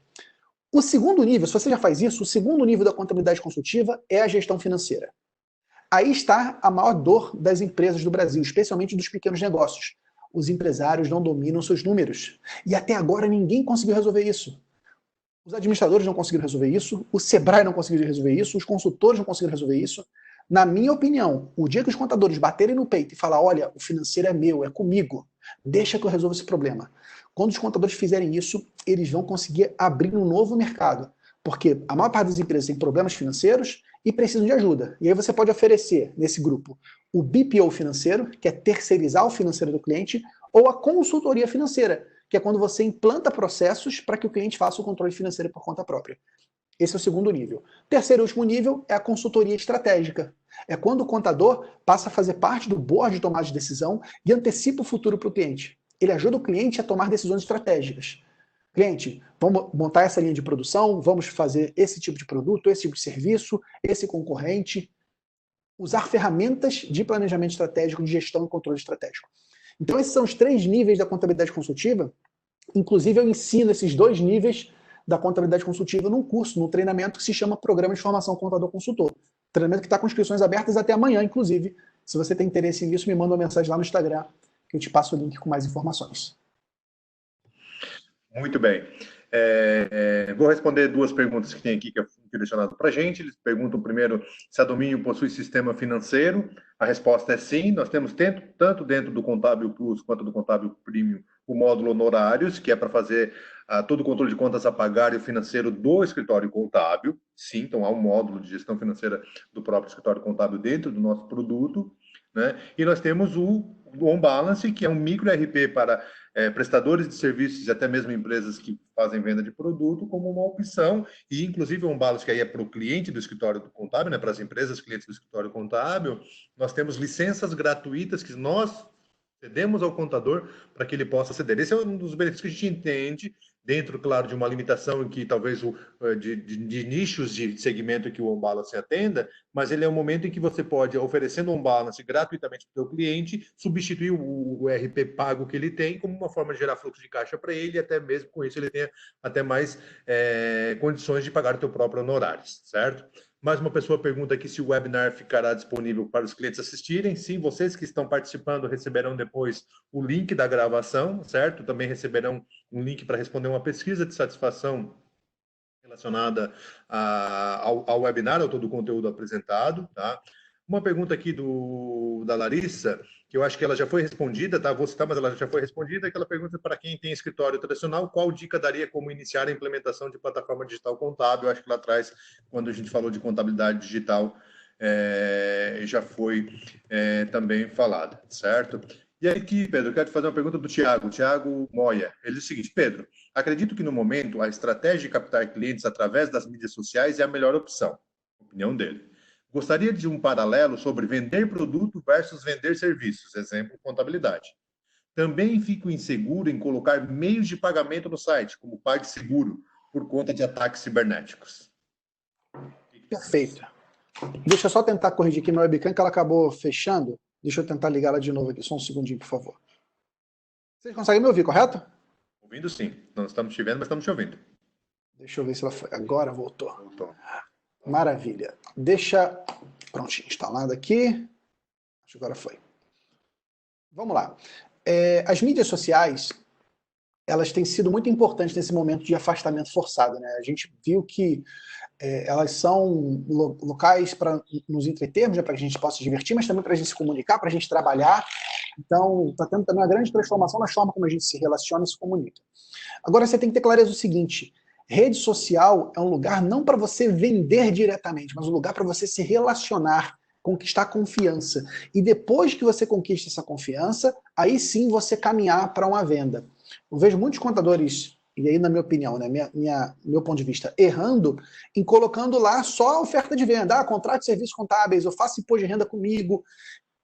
O segundo nível, se você já faz isso, o segundo nível da contabilidade consultiva é a gestão financeira. Aí está a maior dor das empresas do Brasil, especialmente dos pequenos negócios. Os empresários não dominam seus números. E até agora ninguém conseguiu resolver isso. Os administradores não conseguiram resolver isso, o Sebrae não conseguiu resolver isso, os consultores não conseguiram resolver isso. Na minha opinião, o dia que os contadores baterem no peito e falar, olha, o financeiro é meu, é comigo, deixa que eu resolva esse problema. Quando os contadores fizerem isso, eles vão conseguir abrir um novo mercado. Porque a maior parte das empresas tem problemas financeiros e precisam de ajuda. E aí você pode oferecer, nesse grupo, o BPO financeiro, que é terceirizar o financeiro do cliente, ou a consultoria financeira, que é quando você implanta processos para que o cliente faça o controle financeiro por conta própria. Esse é o segundo nível. Terceiro e último nível é a consultoria estratégica. É quando o contador passa a fazer parte do board de tomada de decisão e antecipa o futuro para o cliente. Ele ajuda o cliente a tomar decisões estratégicas. Cliente, vamos montar essa linha de produção, vamos fazer esse tipo de produto, esse tipo de serviço, esse concorrente. Usar ferramentas de planejamento estratégico, de gestão e controle estratégico. Então, esses são os 3 níveis da contabilidade consultiva. Inclusive, eu ensino esses 2 níveis da contabilidade consultiva num curso, num treinamento que se chama Programa de Formação Contador Consultor. Treinamento que está com inscrições abertas até amanhã, inclusive. Se você tem interesse nisso, me manda uma mensagem lá no Instagram, que eu te passo o link com mais informações. Muito bem. Vou responder 2 perguntas que tem aqui, que direcionado para a gente. Eles perguntam primeiro se a Domínio possui sistema financeiro. A resposta é sim. Nós temos tanto dentro do Contábil Plus quanto do Contábil Premium o módulo honorários, que é para fazer todo o controle de contas a pagar e o financeiro do escritório contábil. Sim, então há um módulo de gestão financeira do próprio escritório contábil dentro do nosso produto, né? E nós temos o On Balance, que é um micro RP para prestadores de serviços e até mesmo empresas que fazem venda de produto como uma opção, e inclusive o On Balance, que aí é para o cliente do escritório contábil, né, para as empresas clientes do escritório contábil, nós temos licenças gratuitas que nós cedemos ao contador para que ele possa ceder. Esse é um dos benefícios que a gente entende, dentro, claro, de uma limitação em que talvez de nichos de segmento que o On Balance atenda, mas ele é um momento em que você pode, oferecendo um balance gratuitamente para o seu cliente, substituir o RP pago que ele tem como uma forma de gerar fluxo de caixa para ele, e até mesmo com isso ele tenha até mais condições de pagar o seu próprio honorários, certo? Mais uma pessoa pergunta aqui se o webinar ficará disponível para os clientes assistirem. Sim, vocês que estão participando receberão depois o link da gravação, certo? Também receberão um link para responder uma pesquisa de satisfação relacionada ao webinar, ao todo o conteúdo apresentado, tá? Uma pergunta aqui da Larissa, que eu acho que ela já foi respondida, tá? Vou citar, mas ela já foi respondida, que ela pergunta para quem tem escritório tradicional, qual dica daria como iniciar a implementação de plataforma digital contábil? Eu acho que lá atrás, quando a gente falou de contabilidade digital, já foi também falada, certo? E aí, Pedro, eu quero te fazer uma pergunta do Tiago Moia. Ele diz o seguinte: Pedro, acredito que no momento a estratégia de captar clientes através das mídias sociais é a melhor opção. Opinião dele. Gostaria de um paralelo sobre vender produto versus vender serviços, exemplo, contabilidade. Também fico inseguro em colocar meios de pagamento no site, como PagSeguro, por conta de ataques cibernéticos. Perfeito. Deixa eu só tentar corrigir aqui meu webcam, que ela acabou fechando. Deixa eu tentar ligar ela de novo aqui, só um segundinho, por favor. Vocês conseguem me ouvir, correto? Ouvindo sim. Não estamos te vendo, mas estamos te ouvindo. Deixa eu ver se ela foi. Agora voltou. Maravilha. Deixa... Prontinho, instalado aqui. Acho que agora foi. Vamos lá. As mídias sociais, elas têm sido muito importantes nesse momento de afastamento forçado, né? A gente viu que elas são locais para nos entretermos, né, para que a gente possa se divertir, mas também para a gente se comunicar, para a gente trabalhar. Então, está tendo também uma grande transformação na forma como a gente se relaciona e se comunica. Agora, você tem que ter clareza do seguinte: rede social é um lugar não para você vender diretamente, mas um lugar para você se relacionar, conquistar confiança. E depois que você conquista essa confiança, aí sim você caminhar para uma venda. Eu vejo muitos contadores, e aí na minha opinião, né, meu ponto de vista, errando em colocando lá só a oferta de venda. Contrate serviços contábeis, eu faço imposto de renda comigo.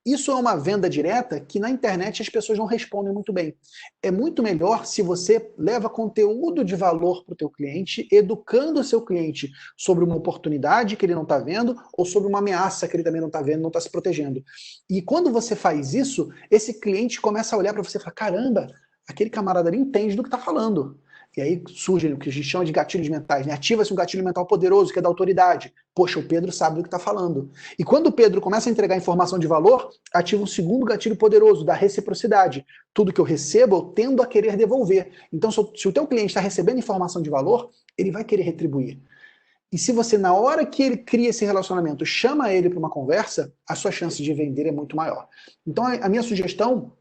Isso é uma venda direta que na internet as pessoas não respondem muito bem. É muito melhor se você leva conteúdo de valor para o teu cliente, educando o seu cliente sobre uma oportunidade que ele não está vendo ou sobre uma ameaça que ele também não está vendo, não está se protegendo. E quando você faz isso, esse cliente começa a olhar para você e falar: caramba, aquele camarada ali entende do que está falando. E aí surgem o que a gente chama de gatilhos mentais, né? Ativa-se um gatilho mental poderoso, que é da autoridade. Poxa, o Pedro sabe do que está falando. E quando o Pedro começa a entregar informação de valor, ativa um segundo gatilho poderoso, da reciprocidade. Tudo que eu recebo, eu tendo a querer devolver. Então, se o teu cliente está recebendo informação de valor, ele vai querer retribuir. E se você, na hora que ele cria esse relacionamento, chama ele para uma conversa, a sua chance de vender é muito maior. Então, a minha sugestão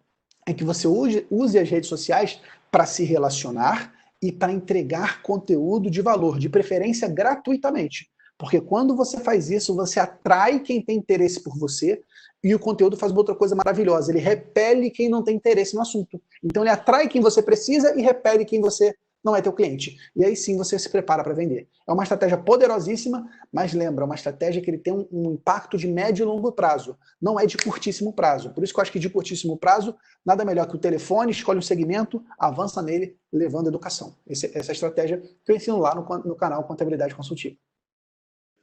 é que você use as redes sociais para se relacionar e para entregar conteúdo de valor, de preferência gratuitamente. Porque quando você faz isso, você atrai quem tem interesse por você, e o conteúdo faz uma outra coisa maravilhosa: ele repele quem não tem interesse no assunto. Então ele atrai quem você precisa e repele quem você não é teu cliente. E aí sim você se prepara para vender. É uma estratégia poderosíssima, mas lembra, é uma estratégia que ele tem um impacto de médio e longo prazo. Não é de curtíssimo prazo. Por isso que eu acho que de curtíssimo prazo, nada melhor que o telefone, escolhe um segmento, avança nele, levando educação. Essa é a estratégia que eu ensino lá no canal Contabilidade Consultiva.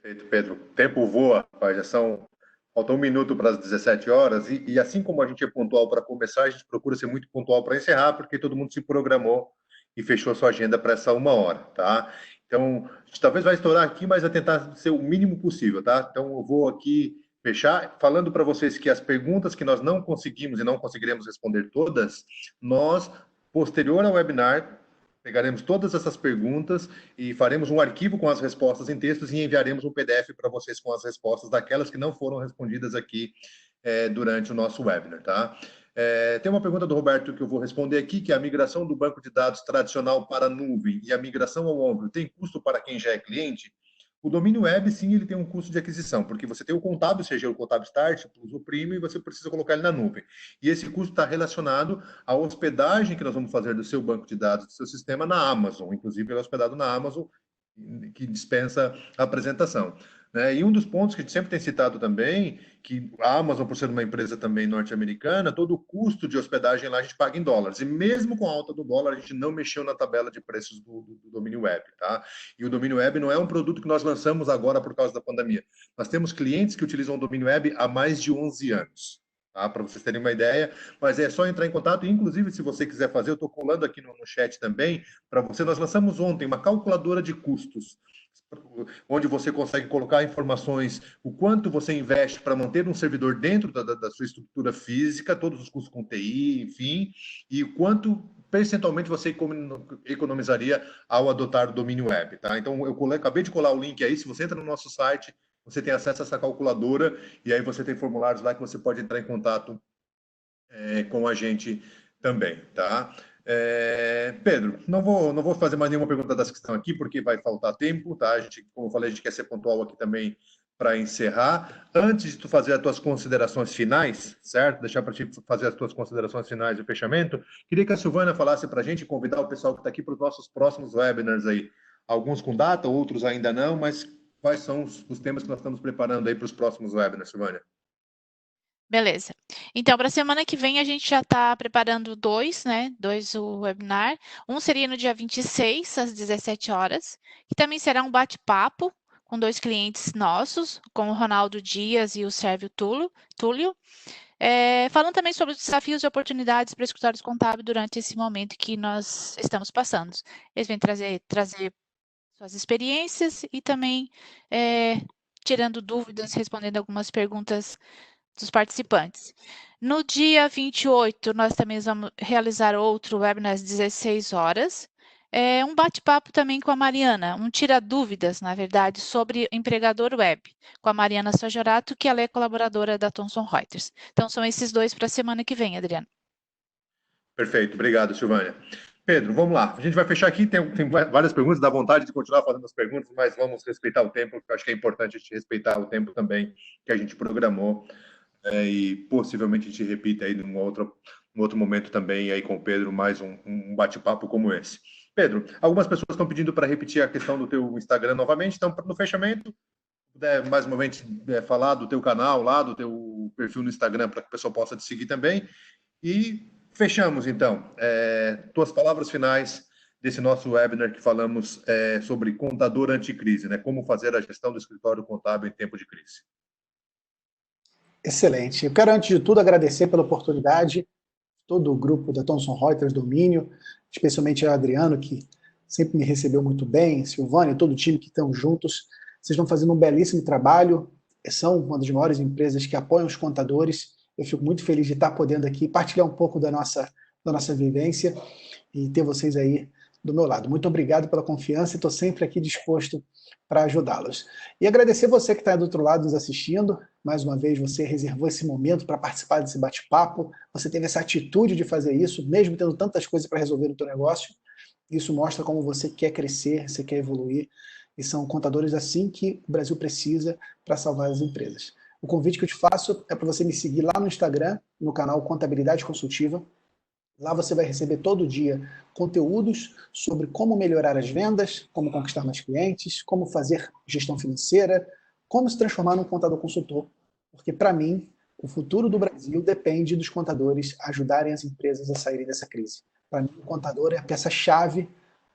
Perfeito, Pedro. O tempo voa, rapaz, falta 1 minuto para as 17 horas, e assim como a gente é pontual para começar, a gente procura ser muito pontual para encerrar, porque todo mundo se programou e fechou sua agenda para essa 1 hora, tá? Então, a gente talvez vai estourar aqui, mas vai tentar ser o mínimo possível, tá? Então, eu vou aqui fechar falando para vocês que as perguntas que nós não conseguimos e não conseguiremos responder todas, nós, posterior ao webinar, Pegaremos todas essas perguntas e faremos um arquivo com as respostas em textos e enviaremos um PDF para vocês com as respostas daquelas que não foram respondidas aqui durante o nosso webinar, tá? Tem uma pergunta do Roberto que eu vou responder aqui, que é a migração do banco de dados tradicional para a nuvem e a migração ao Ombro tem custo para quem já é cliente? O domínio web, sim, ele tem um custo de aquisição, porque você tem o contábil, seja o contábil Start, Plus ou Premium, e você precisa colocar ele na nuvem. E esse custo está relacionado à hospedagem que nós vamos fazer do seu banco de dados, do seu sistema na Amazon. Inclusive, ele é hospedado na Amazon, que dispensa a apresentação. Né? E um dos pontos que a gente sempre tem citado também, que a Amazon, por ser uma empresa também norte-americana, todo o custo de hospedagem lá a gente paga em dólares. E mesmo com a alta do dólar, a gente não mexeu na tabela de preços do domínio web. Tá? E o domínio web não é um produto que nós lançamos agora por causa da pandemia. Nós temos clientes que utilizam o domínio web há mais de 11 anos. Tá? Para vocês terem uma ideia, mas é só entrar em contato. Inclusive, se você quiser fazer, eu estou colando aqui no chat também para você. Nós lançamos ontem uma calculadora de custos, onde você consegue colocar informações, o quanto você investe para manter um servidor dentro da sua estrutura física, todos os custos com TI, enfim, e o quanto percentualmente você economizaria ao adotar o domínio web. Tá? Então, eu acabei de colar o link aí, se você entra no nosso site, você tem acesso a essa calculadora, e aí você tem formulários lá que você pode entrar em contato com a gente também, tá? Pedro, não vou fazer mais nenhuma pergunta das que estão aqui, porque vai faltar tempo, tá? A gente, como eu falei, a gente quer ser pontual aqui também para encerrar. Antes de tu fazer as tuas considerações finais, certo? Deixar para ti fazer as tuas considerações finais e fechamento, queria que a Silvana falasse para a gente, convidar o pessoal que está aqui para os nossos próximos webinars aí. Alguns com data, outros ainda não, mas quais são os temas que nós estamos preparando aí para os próximos webinars, Silvana? Beleza. Então, para a semana que vem, a gente já está preparando dois, né? Dois webinar. Um seria no dia 26, às 17 horas, que também será um bate-papo com dois clientes nossos, com o Ronaldo Dias e o Sérgio Túlio, falando também sobre os desafios e oportunidades para escritórios contábeis durante esse momento que nós estamos passando. Eles vêm trazer suas experiências e também tirando dúvidas, respondendo algumas perguntas dos participantes. No dia 28, nós também vamos realizar outro webinar às 16 horas. Um bate-papo também com a Mariana, um tira-dúvidas, na verdade, sobre empregador web, com a Mariana Sajorato, que ela é colaboradora da Thomson Reuters. Então, são esses dois para a semana que vem, Adriano. Perfeito, obrigado, Silvânia. Pedro, vamos lá. A gente vai fechar aqui, tem várias perguntas, dá vontade de continuar fazendo as perguntas, mas vamos respeitar o tempo, porque eu acho que é importante a gente respeitar o tempo também que a gente programou. E possivelmente a gente repita aí num outro momento também aí com o Pedro mais um bate-papo como esse. Pedro, algumas pessoas estão pedindo para repetir a questão do teu Instagram novamente, então no fechamento, puder mais uma vez falar do teu canal lá, do teu perfil no Instagram para que o pessoal possa te seguir também. E fechamos então. Tuas palavras finais desse nosso webinar que falamos sobre contador anticrise, né? Como fazer a gestão do escritório contábil em tempo de crise. Excelente. Eu quero, antes de tudo, agradecer pela oportunidade, todo o grupo da Thomson Reuters Domínio, especialmente a Adriano, que sempre me recebeu muito bem, Silvânia, todo o time que estão juntos. Vocês estão fazendo um belíssimo trabalho, são uma das maiores empresas que apoiam os contadores. Eu fico muito feliz de estar podendo aqui partilhar um pouco da nossa vivência e ter vocês aí do meu lado. Muito obrigado pela confiança e estou sempre aqui disposto para ajudá-los. E agradecer você que está do outro lado nos assistindo. Mais uma vez, você reservou esse momento para participar desse bate-papo. Você teve essa atitude de fazer isso, mesmo tendo tantas coisas para resolver no seu negócio. Isso mostra como você quer crescer, você quer evoluir. E são contadores assim que o Brasil precisa para salvar as empresas. O convite que eu te faço é para você me seguir lá no Instagram, no canal Contabilidade Consultiva. Lá você vai receber todo dia conteúdos sobre como melhorar as vendas, como conquistar mais clientes, como fazer gestão financeira, como se transformar num contador consultor. Porque, para mim, o futuro do Brasil depende dos contadores ajudarem as empresas a saírem dessa crise. Para mim, o contador é a peça-chave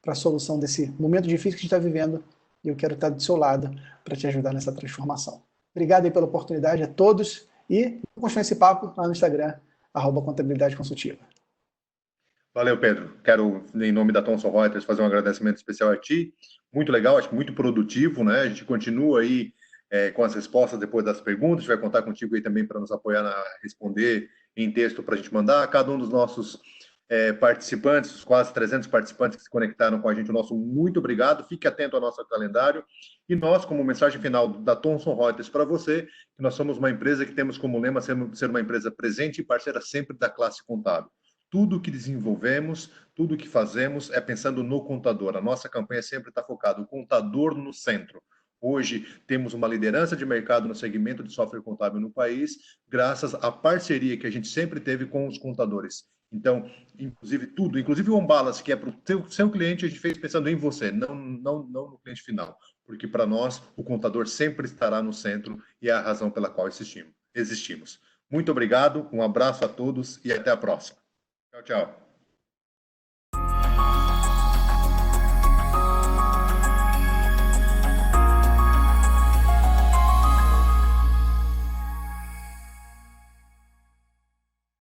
para a solução desse momento difícil que a gente está vivendo e eu quero estar do seu lado para te ajudar nessa transformação. Obrigado aí pela oportunidade a todos e vamos continuar esse papo lá no Instagram, @Contabilidade Consultiva. Valeu, Pedro. Quero, em nome da Thomson Reuters, fazer um agradecimento especial a ti. Muito legal, acho que muito produtivo, né? A gente continua aí com as respostas depois das perguntas. A gente vai contar contigo aí também para nos apoiar a responder em texto para a gente mandar. Cada um dos nossos participantes, os quase 300 participantes que se conectaram com a gente, o nosso muito obrigado, fique atento ao nosso calendário, e nós, como mensagem final da Thomson Reuters para você, que nós somos uma empresa que temos como lema ser uma empresa presente e parceira sempre da classe contábil. Tudo que desenvolvemos, tudo que fazemos é pensando no contador. A nossa campanha sempre está focada, o contador no centro. Hoje temos uma liderança de mercado no segmento de software contábil no país, graças à parceria que a gente sempre teve com os contadores. Então, inclusive tudo, inclusive o OnBalance, que é para o seu cliente, a gente fez pensando em você, não no cliente final. Porque para nós, o contador sempre estará no centro e é a razão pela qual existimos. Muito obrigado, um abraço a todos e até a próxima. Tchau, tchau.